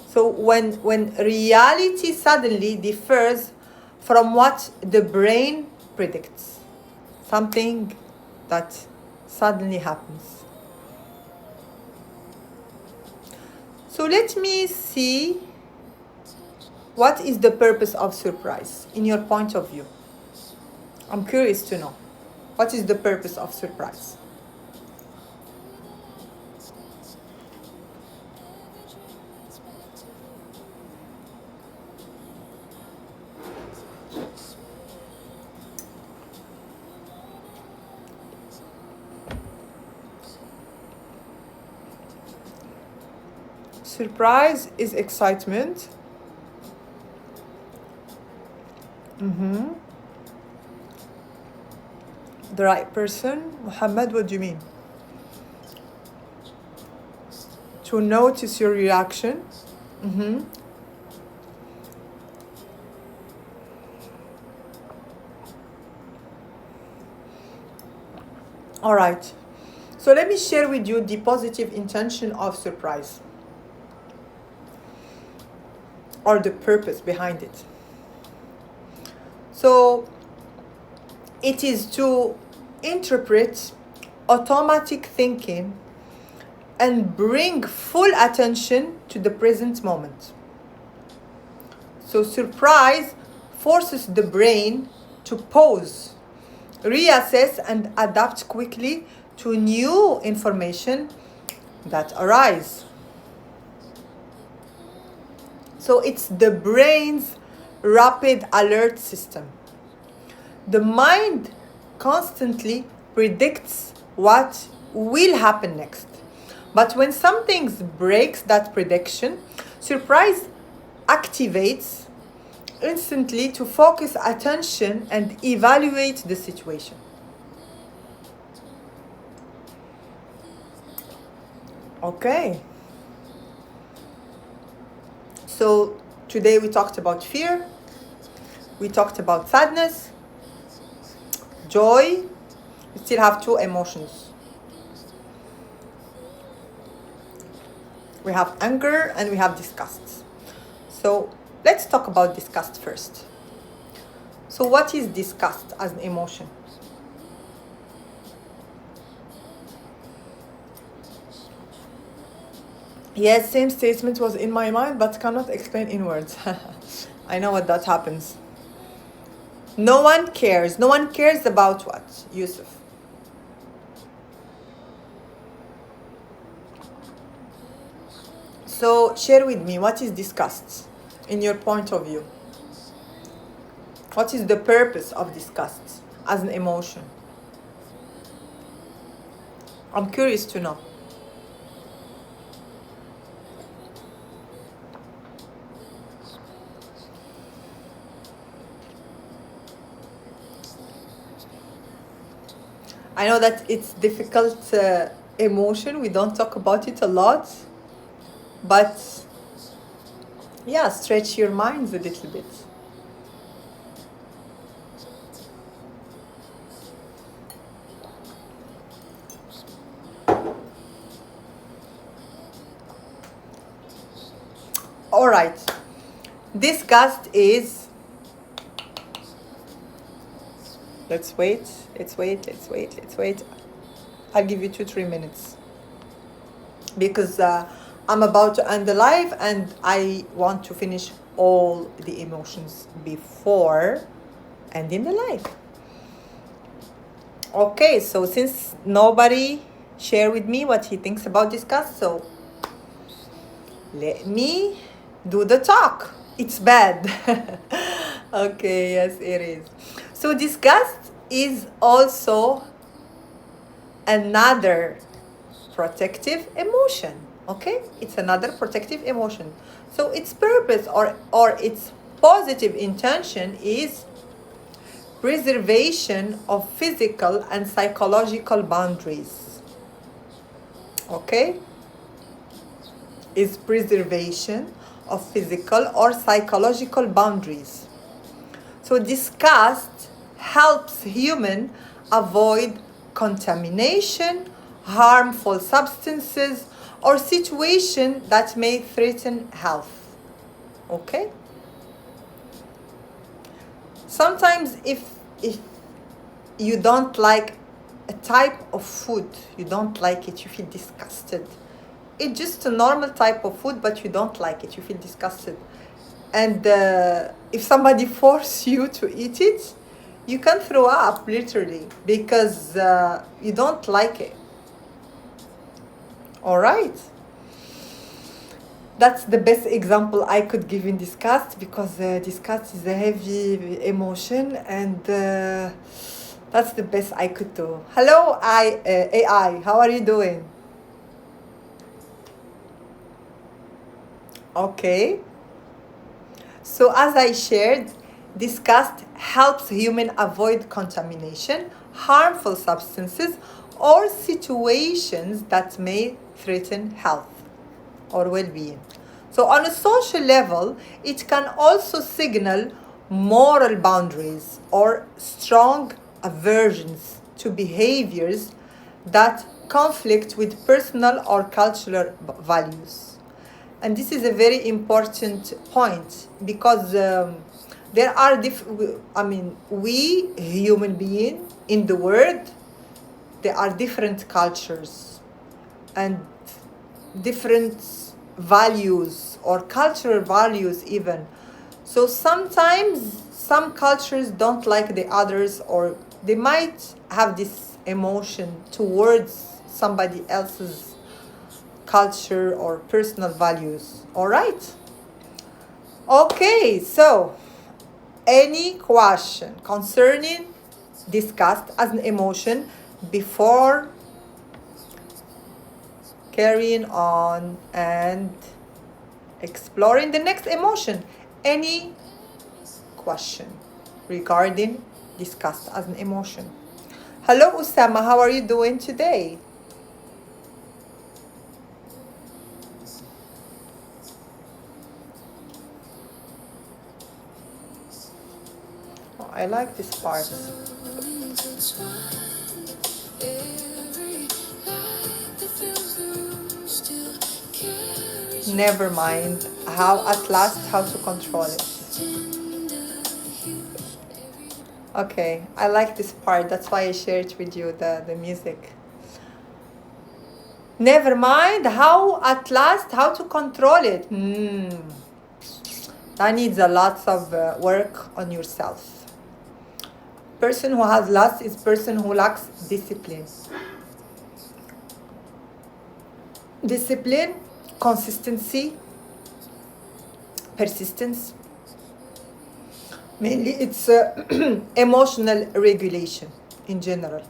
[SPEAKER 1] So when reality suddenly differs from what the brain predicts. Something that suddenly happens. So let me see, what is the purpose of surprise in your point of view? I'm curious to know. What is the purpose of surprise? Surprise is excitement. The right person? Muhammad, what do you mean? To notice your reaction. All right. So let me share with you the positive intention of surprise, or the purpose behind it. So it is to interpret automatic thinking and bring full attention to the present moment. So surprise forces the brain to pause, reassess, and adapt quickly to new information that arise. So it's the brain's rapid alert system. The mind constantly predicts what will happen next. But when something breaks that prediction, surprise activates instantly to focus attention and evaluate the situation. Okay. So today we talked about fear, we talked about sadness, joy. We still have two emotions. We have anger and we have disgust. So let's talk about disgust first. So what is disgust as an emotion? Yes, same statement was in my mind, but cannot explain in words. I know what that happens. No one cares. No one cares about what, Yusuf? So share with me, what is disgust in your point of view? What is the purpose of disgust as an emotion? I'm curious to know. I know that it's difficult emotion. We don't talk about it a lot. But yeah, stretch your minds a little bit. All right. Disgust is... Let's wait. I'll give you 2-3 minutes. Because I'm about to end the live and I want to finish all the emotions before ending the live. Okay, so since nobody shared with me what he thinks about disgust, so let me do the talk. It's bad. Okay, yes, it is. So disgust is also another protective emotion. Okay, it's another protective emotion. So its purpose or its positive intention is preservation of physical and psychological boundaries. Okay, is preservation of physical or psychological boundaries. So disgust helps human avoid contamination, harmful substances, or situation that may threaten health. Okay? Sometimes if you don't like a type of food, you don't like it, you feel disgusted. It's just a normal type of food, but you don't like it, you feel disgusted. And if somebody forces you to eat it, you can throw up, literally, because you don't like it. All right? That's the best example I could give in disgust, because disgust is a heavy emotion, and that's the best I could do. Hello, AI, how are you doing? Okay. So as I shared, disgust helps human avoid contamination, harmful substances, or situations that may threaten health or well-being. So on a social level, it can also signal moral boundaries or strong aversions to behaviors that conflict with personal or cultural values. And this is a very important point because there are we human beings in the world, there are different cultures and different values or cultural values even. So sometimes some cultures don't like the others, or they might have this emotion towards somebody else's culture or personal values. All right? Okay, so any question concerning disgust as an emotion before carrying on and exploring the next emotion? Any question regarding disgust as an emotion? Hello, Usama. How are you doing today? Oh, I like this part. Never mind. How at last how to control it. Okay, I like this part. That's why I shared with you the music. Never mind how at last how to control it. That needs a lot of work on yourself. Person who has lust is person who lacks discipline. Discipline, consistency, persistence. Mainly it's emotional regulation in general.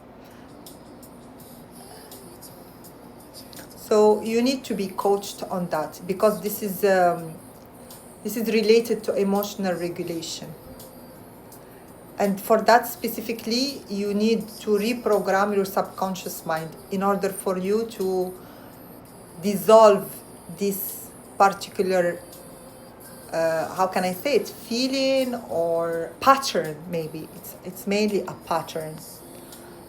[SPEAKER 1] So you need to be coached on that because this is related to emotional regulation. And for that specifically, you need to reprogram your subconscious mind in order for you to dissolve this particular, how can I say it, feeling or pattern. Maybe it's mainly a pattern.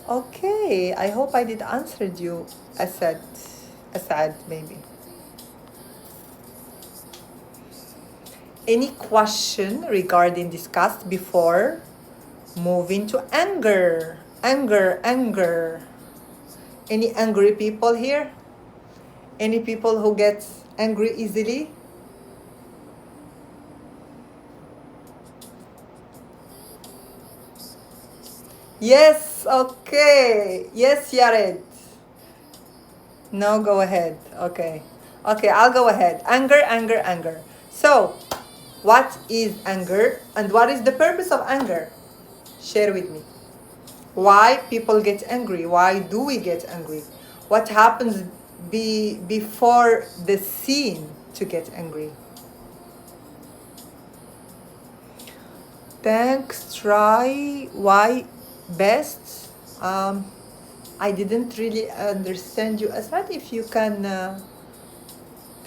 [SPEAKER 1] Okay, I hope I did answered you, Asad, maybe. Any question regarding disgust before moving to anger? Anger. Any angry people here? Any people who get angry easily? Yes, okay. Yes, Yared. No, go ahead. Okay, I'll go ahead. Anger. So, what is anger and what is the purpose of anger? Share with me. Why people get angry? Why do we get angry? What happens before the scene to get angry? Thanks. Try. Why best? I didn't really understand you, Asad. If you can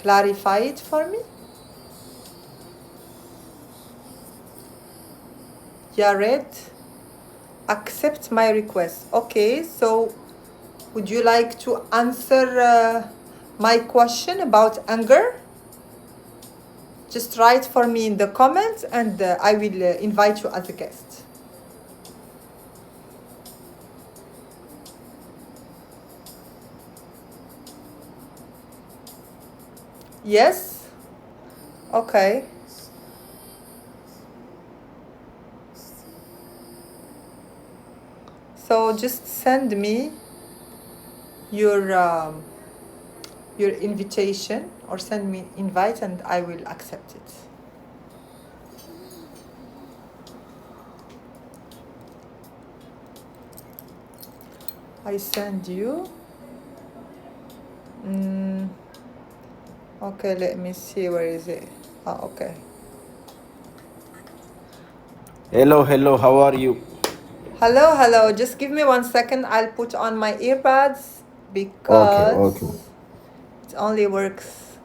[SPEAKER 1] clarify it for me. Jared, accept my request. Okay, so would you like to answer my question about anger? Just write for me in the comments and I will invite you as a guest. Yes? Okay. So just send me your invitation or send me invite and I will accept it. I send you. Okay, let me see, where is it? Okay.
[SPEAKER 2] Hello, how are you?
[SPEAKER 1] Hello, hello. Just give me 1 second. I'll put on my earbuds
[SPEAKER 2] Okay,
[SPEAKER 1] because
[SPEAKER 2] okay.
[SPEAKER 1] it only works.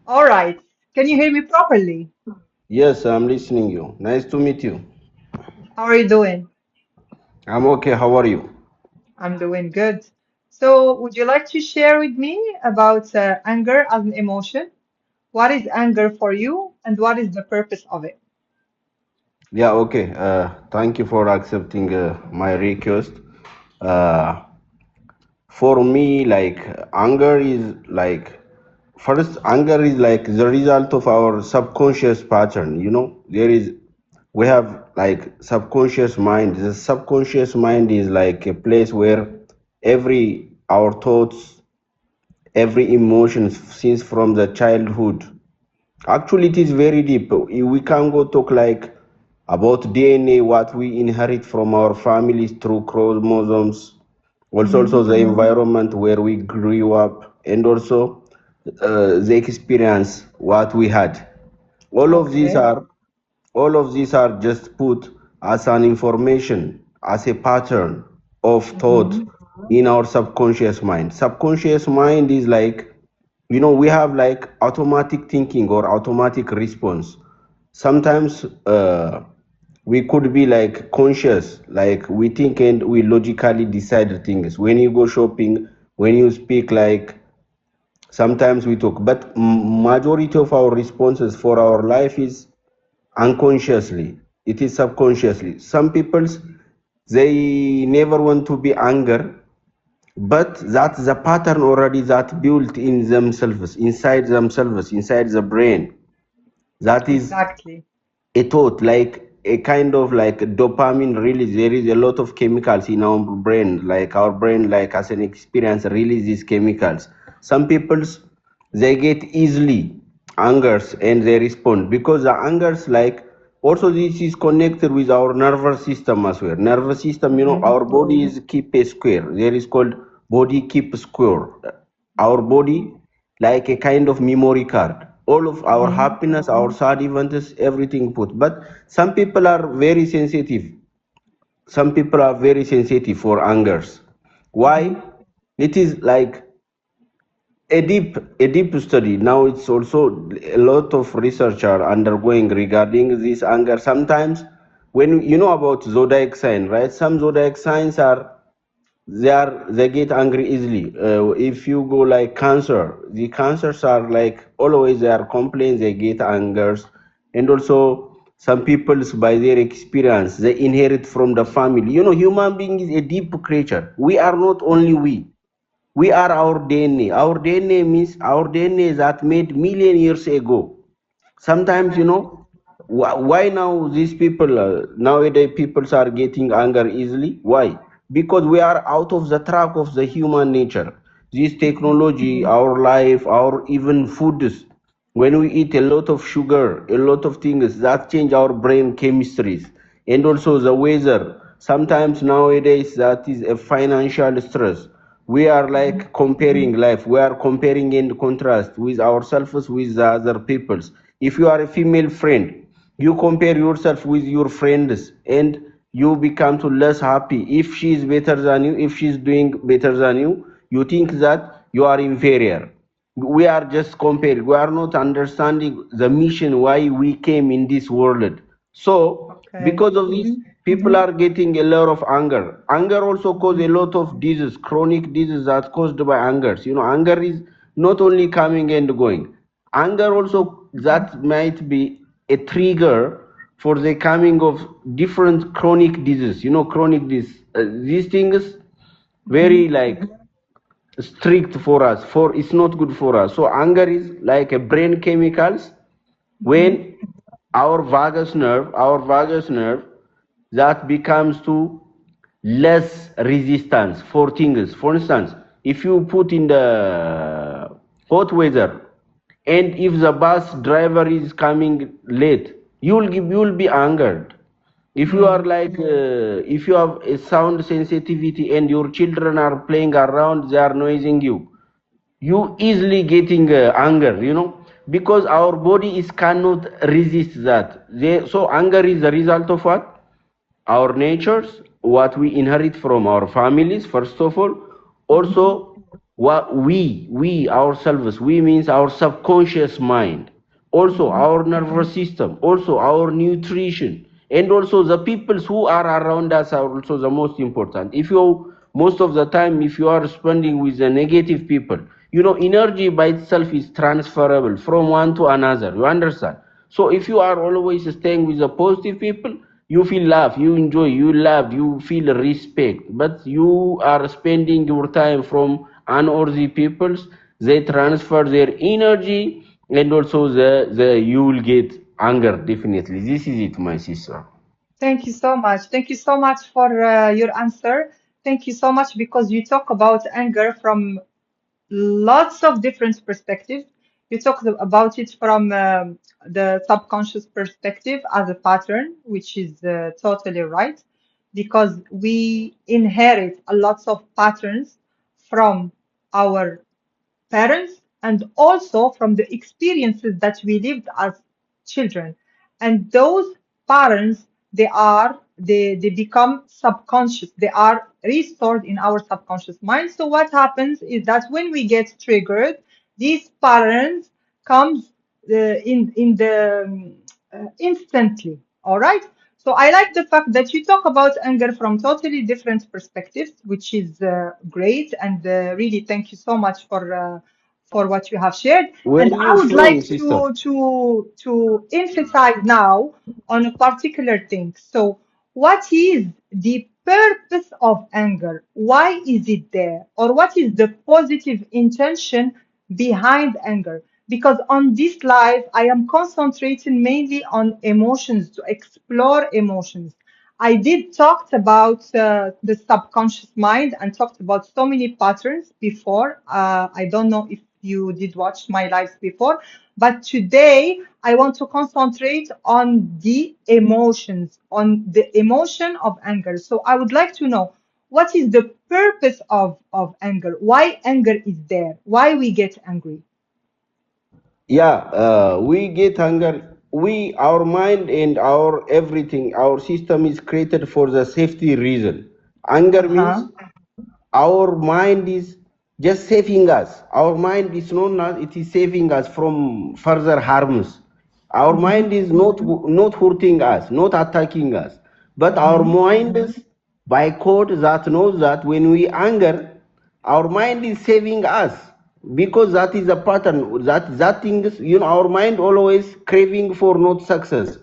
[SPEAKER 3] All right. Can you hear me properly?
[SPEAKER 2] Yes, I'm listening you. Nice to meet you.
[SPEAKER 3] How are you doing?
[SPEAKER 2] I'm okay. How are you?
[SPEAKER 3] I'm doing good. So, would you like to share with me about anger as an emotion? What is anger for you, and what is the purpose of it?
[SPEAKER 2] Yeah, okay. Thank you for accepting my request. Uh, for me, like anger is like first anger is like the result of our subconscious pattern. We have like subconscious mind. The subconscious mind is like a place where every our thoughts, every emotion since from the childhood. Actually, it is very deep. We can go talk like about DNA, what we inherit from our families through chromosomes, also the environment where we grew up, and also the experience what we had. All of these
[SPEAKER 3] Okay.
[SPEAKER 2] are all of these are just put as an information, as a pattern of thought
[SPEAKER 3] Mm-hmm.
[SPEAKER 2] in our subconscious mind. Subconscious mind is like, we have like automatic thinking or automatic response. Sometimes we could be like conscious, like we think and we logically decide things. When you go shopping, when you speak, like sometimes we talk, but majority of our responses for our life is unconsciously, it is subconsciously. Some people's, they never want to be anger, but that's the pattern already that built in themselves, inside the brain. That is
[SPEAKER 3] Exactly.
[SPEAKER 2] a thought, like a kind of like dopamine release. There is a lot of chemicals in our brain, like our brain, like as an experience, release these chemicals. Some people's, they get easily angers and they respond because the angers, like, also this is connected with our nervous system as well. Nervous system,
[SPEAKER 3] Mm-hmm.
[SPEAKER 2] our body is keep a square. There is called body keep square. Our body like a kind of memory card. All of our happiness, our sad events, everything put. But some people are very sensitive. Some people are very sensitive for angers.
[SPEAKER 3] Mm-hmm.
[SPEAKER 2] Why? It is like a deep study. Now it's also a lot of research are undergoing regarding this anger. Sometimes when you know about zodiac sign, right? Some zodiac signs are they get angry easily. If you go like cancer, the cancers are like always they are complaints, they get angers. And also some people's, by their experience, they inherit from the family. Human being is a deep creature. We are not only we are our DNA. Our DNA means our DNA that made million years ago. Sometimes, why now these people, nowadays people are getting anger easily? Why? Because we are out of the track of the human nature. This technology, our life, our even foods, when we eat a lot of sugar, a lot of things that change our brain chemistries, and also the weather. Sometimes nowadays that is a financial stress. We are like comparing life. We are comparing in contrast with ourselves with the other peoples. If you are a female friend, you compare yourself with your friends and you become to less happy. If she is better than you, if she is doing better than you think that you are inferior. We are just comparing. We are not understanding the mission why we came in this world. So
[SPEAKER 3] Okay.
[SPEAKER 2] because of this, people are getting a lot of anger. Anger also cause a lot of disease, chronic disease that's caused by angers. Anger is not only coming and going. Anger also that might be a trigger for the coming of different chronic diseases. Chronic disease. These things very like strict for us. For it's not good for us. So anger is like a brain chemicals when our vagus nerve that becomes to less resistance for things. For instance, if you put in the hot weather and if the bus driver is coming late, you'll be angered. If you are like if you have a sound sensitivity and your children are playing around, they are noising you easily getting anger, because our body is cannot resist that. So anger is the result of what? our natures, what we inherit from our families, first of all.
[SPEAKER 3] Mhm.
[SPEAKER 2] Also, what we ourselves, we means our subconscious mind, also
[SPEAKER 3] Mhm.
[SPEAKER 2] our nervous system, also our nutrition, and also the peoples who are around us are also the most important. If you most of the time, if you are spending with the negative people, energy by itself is transferable from one to another, you understand? So if you are always staying with the positive people, you feel love, you enjoy, you love, you feel respect. But you are spending your time from unworthy peoples, they transfer their energy, and also the you will get anger definitely. This is it, my sister.
[SPEAKER 3] Thank you so much. Thank you so much for your answer. Thank you so much because you talk about anger from lots of different perspectives. You talked about it from the subconscious perspective as a pattern, which is totally right, because we inherit a lot of patterns from our parents and also from the experiences that we lived as children. And those patterns, they become subconscious. They are restored in our subconscious mind. So what happens is that when we get triggered, these patterns comes in the instantly. All right. So I like the fact that you talk about anger from totally different perspectives, which is great, and really thank you so much for what you have shared.
[SPEAKER 2] Where
[SPEAKER 3] And
[SPEAKER 2] are
[SPEAKER 3] I
[SPEAKER 2] you
[SPEAKER 3] would
[SPEAKER 2] from,
[SPEAKER 3] like
[SPEAKER 2] sister?
[SPEAKER 3] to emphasize now on a particular thing. So, what is the purpose of anger? Why is it there? Or what is the positive intention behind anger? Because on this live, I am concentrating mainly on emotions, to explore emotions. I did talked about the subconscious mind and talked about so many patterns before. I don't know if you did watch my lives before, but today I want to concentrate on the emotions, on the emotion of anger. So I would like to know what is the purpose of anger? Why anger is there? Why we get angry?
[SPEAKER 2] Yeah, we get hunger. Our mind and our everything, our system is created for the safety reason. Anger means
[SPEAKER 3] Uh-huh.
[SPEAKER 2] our mind is just saving us. Our mind is not, it is saving us from further harms. Our
[SPEAKER 3] Mm-hmm.
[SPEAKER 2] mind is not hurting us, not attacking us. But our
[SPEAKER 3] Mm-hmm.
[SPEAKER 2] mind is by code that knows that when we anger, our mind is saving us because that is a pattern. That thing is, our mind always craving for not success.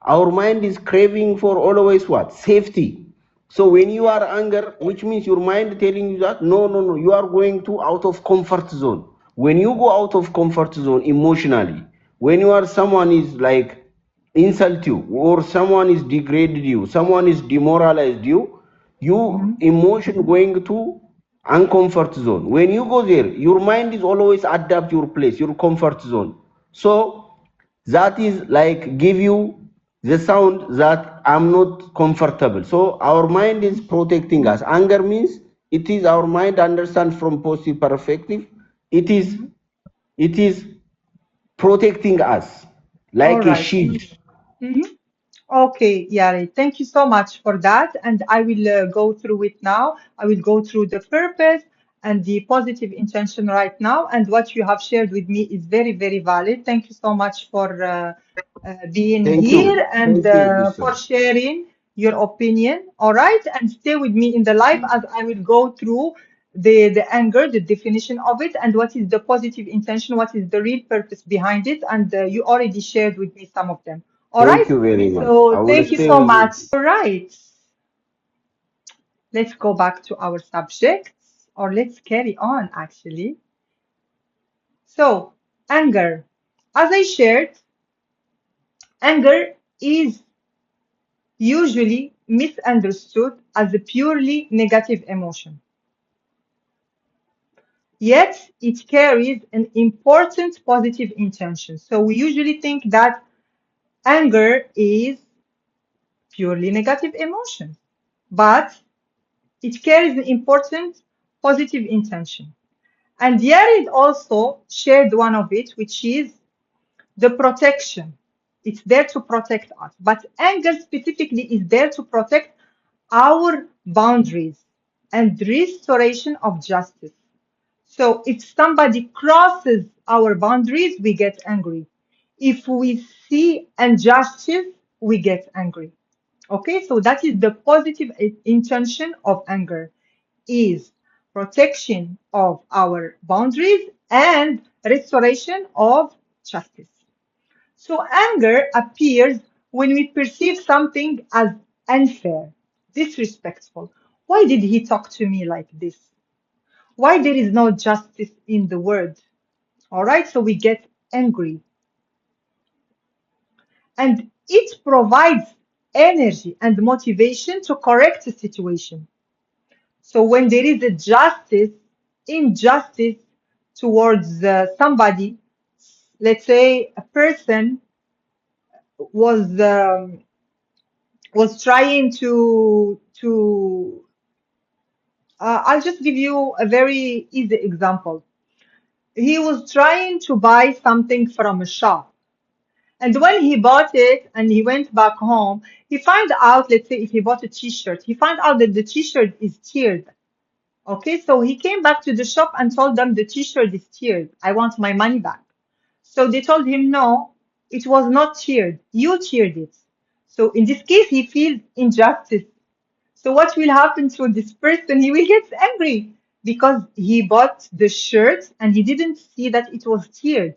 [SPEAKER 2] Our mind is craving for always what? Safety. So when you are anger, which means your mind telling you that no, no, no, you are going to out of comfort zone. When you go out of comfort zone emotionally, when you are someone is like insult you or someone is degraded you, someone is demoralized you,
[SPEAKER 3] Mm-hmm.
[SPEAKER 2] you emotion going to uncomfort zone. When you go there, your mind is always adapt your place, your comfort zone. So that is like give you the sound that I'm not comfortable. So our mind is protecting us. Anger means it is our mind understand from positive perspective. It is
[SPEAKER 3] Mm-hmm.
[SPEAKER 2] it is protecting us
[SPEAKER 3] All
[SPEAKER 2] like a
[SPEAKER 3] right.
[SPEAKER 2] shield.
[SPEAKER 3] Mm-hmm. Okay, Yari, thank you so much for that. And I will go through it now. I will go through the purpose and the positive intention right now. And what you have shared with me is very, very valid. Thank you so much for being
[SPEAKER 2] Thank
[SPEAKER 3] here
[SPEAKER 2] you.
[SPEAKER 3] and
[SPEAKER 2] Thank you,
[SPEAKER 3] for
[SPEAKER 2] sister.
[SPEAKER 3] sharing your opinion. All right. And stay with me in the live as I will go through the anger, the definition of it, and what is the positive intention, what is the real purpose behind it. And you already shared with me some of them. All
[SPEAKER 2] Thank
[SPEAKER 3] right.
[SPEAKER 2] you very much. I
[SPEAKER 3] So
[SPEAKER 2] will
[SPEAKER 3] thank you
[SPEAKER 2] stay
[SPEAKER 3] so
[SPEAKER 2] with you.
[SPEAKER 3] much. All right. Let's go back to our subjects, or let's carry on actually. So, anger. As I shared, anger is usually misunderstood as a purely negative emotion. Yet, it carries an important positive intention. So, we usually think that anger is purely negative emotion, but it carries an important positive intention. And Yared also shared one of it, which is the protection. It's there to protect us. But anger specifically is there to protect our boundaries and restoration of justice. So if somebody crosses our boundaries, we get angry. If we see injustice, we get angry. Okay, so that is the positive intention of anger, is protection of our boundaries and restoration of justice. So anger appears when we perceive something as unfair, disrespectful. Why did he talk to me like this? Why there is no justice in the world? All right, so we get angry. And it provides energy and motivation to correct the situation. So when there is a injustice towards somebody, let's say a person was was trying to I'll just give you a very easy example. He was trying to buy something from a shop. And when he bought it and he went back home, he found out, let's say if he bought a t-shirt, he found out that the t-shirt is teared. Okay, so he came back to the shop and told them the t-shirt is teared. I want my money back. So they told him, no, it was not teared. You teared it. So in this case, he feels injustice. So what will happen to this person? He will get angry because he bought the shirt and he didn't see that it was teared.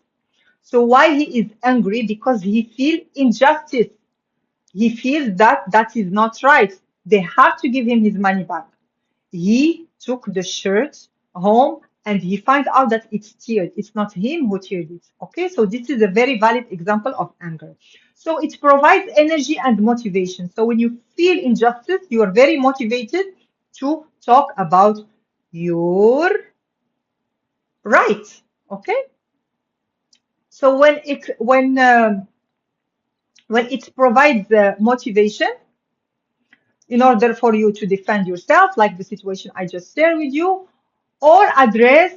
[SPEAKER 3] So why he is angry? Because he feels injustice. He feels that that is not right. They have to give him his money back. He took the shirt home and he find out that it's teared. It's not him who teared it. Okay, so this is a very valid example of anger. So it provides energy and motivation. So when you feel injustice, you are very motivated to talk about your right. Okay, so when it provides motivation in order for you to defend yourself, like the situation I just shared with you, or address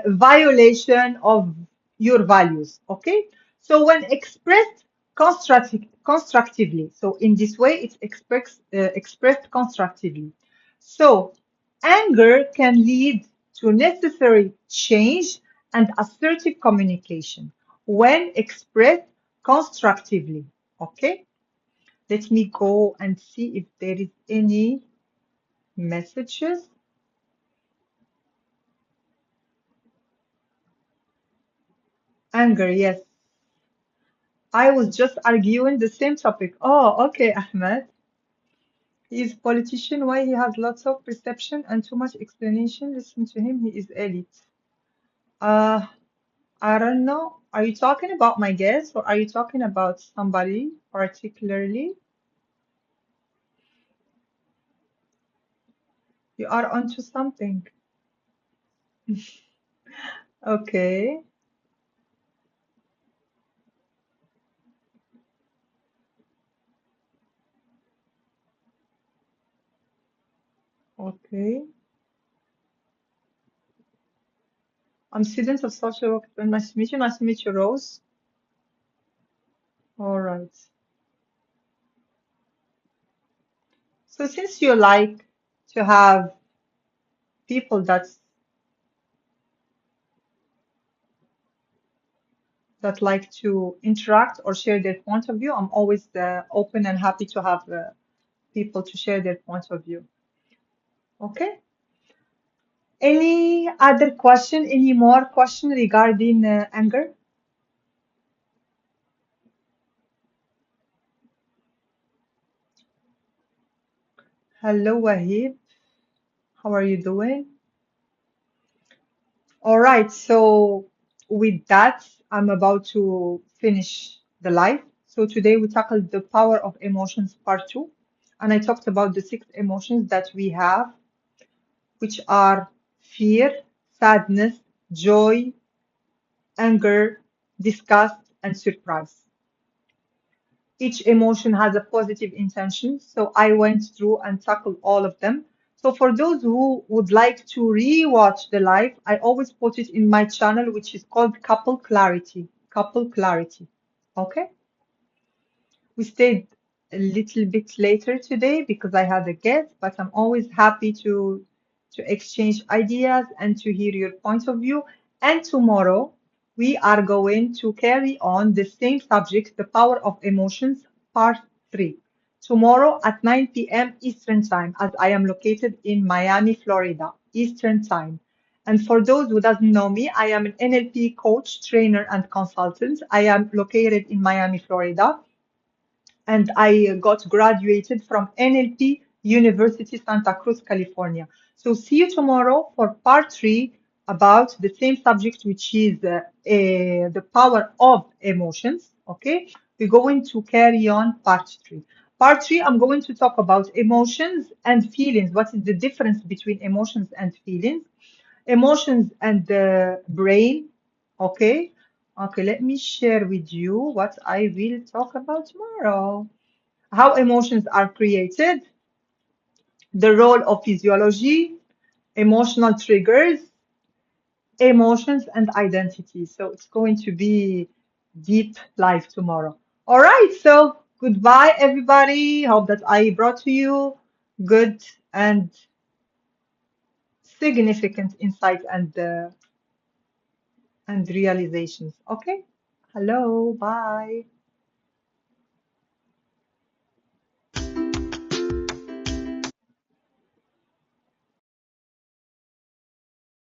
[SPEAKER 3] violation of your values. Okay, so when expressed constructively, so in this way it's expressed constructively. So anger can lead to necessary change and assertive communication when expressed constructively. Okay, let me go and see if there is any messages. Anger, yes. I was just arguing the same topic. Oh, okay, Ahmed. He is politician. Why he has lots of perception and too much explanation? Listen to him. He is elite. Uh, I don't know. Are you talking about my guest or are you talking about somebody particularly? You are onto something. Okay. Okay. I'm student of social work. Nice to meet you. Nice to meet you, Rose. All right. So since you like to have people that like to interact or share their point of view, I'm always open and happy to have people to share their point of view. Okay. Any other question? Any more question regarding anger? Hello, Wahid. How are you doing? All right. So with that, I'm about to finish the live. So today we tackled the power of emotions part two, and I talked about the six emotions that we have, which are fear, sadness, joy, anger, disgust, and surprise. Each emotion has a positive intention, so I went through and tackled all of them. So for those who would like to re-watch the live, I always put it in my channel, which is called Couple Clarity. Couple Clarity. Okay? We stayed a little bit later today because I had a guest, but I'm always happy to exchange ideas and to hear your point of view. And tomorrow we are going to carry on the same subject, the power of emotions, part 3. Tomorrow at 9 p.m. Eastern Time, as I am located in Miami, Florida, Eastern Time. And for those who doesn't know me, I am an NLP coach, trainer, and consultant. I am located in Miami, Florida, and I got graduated from NLP University Santa Cruz, California. So see you tomorrow for part 3 about the same subject, which is the power of emotions. Okay, we're going to carry on part 3. Part 3, I'm going to talk about emotions and feelings. What is the difference between emotions and feelings? Emotions and the brain. Okay. Okay, let me share with you what I will talk about tomorrow. How emotions are created, the role of physiology, emotional triggers, emotions and identity. So it's going to be deep life tomorrow. All right, so goodbye everybody. Hope that I brought to you good and significant insights and realizations. Okay. Hello. Bye.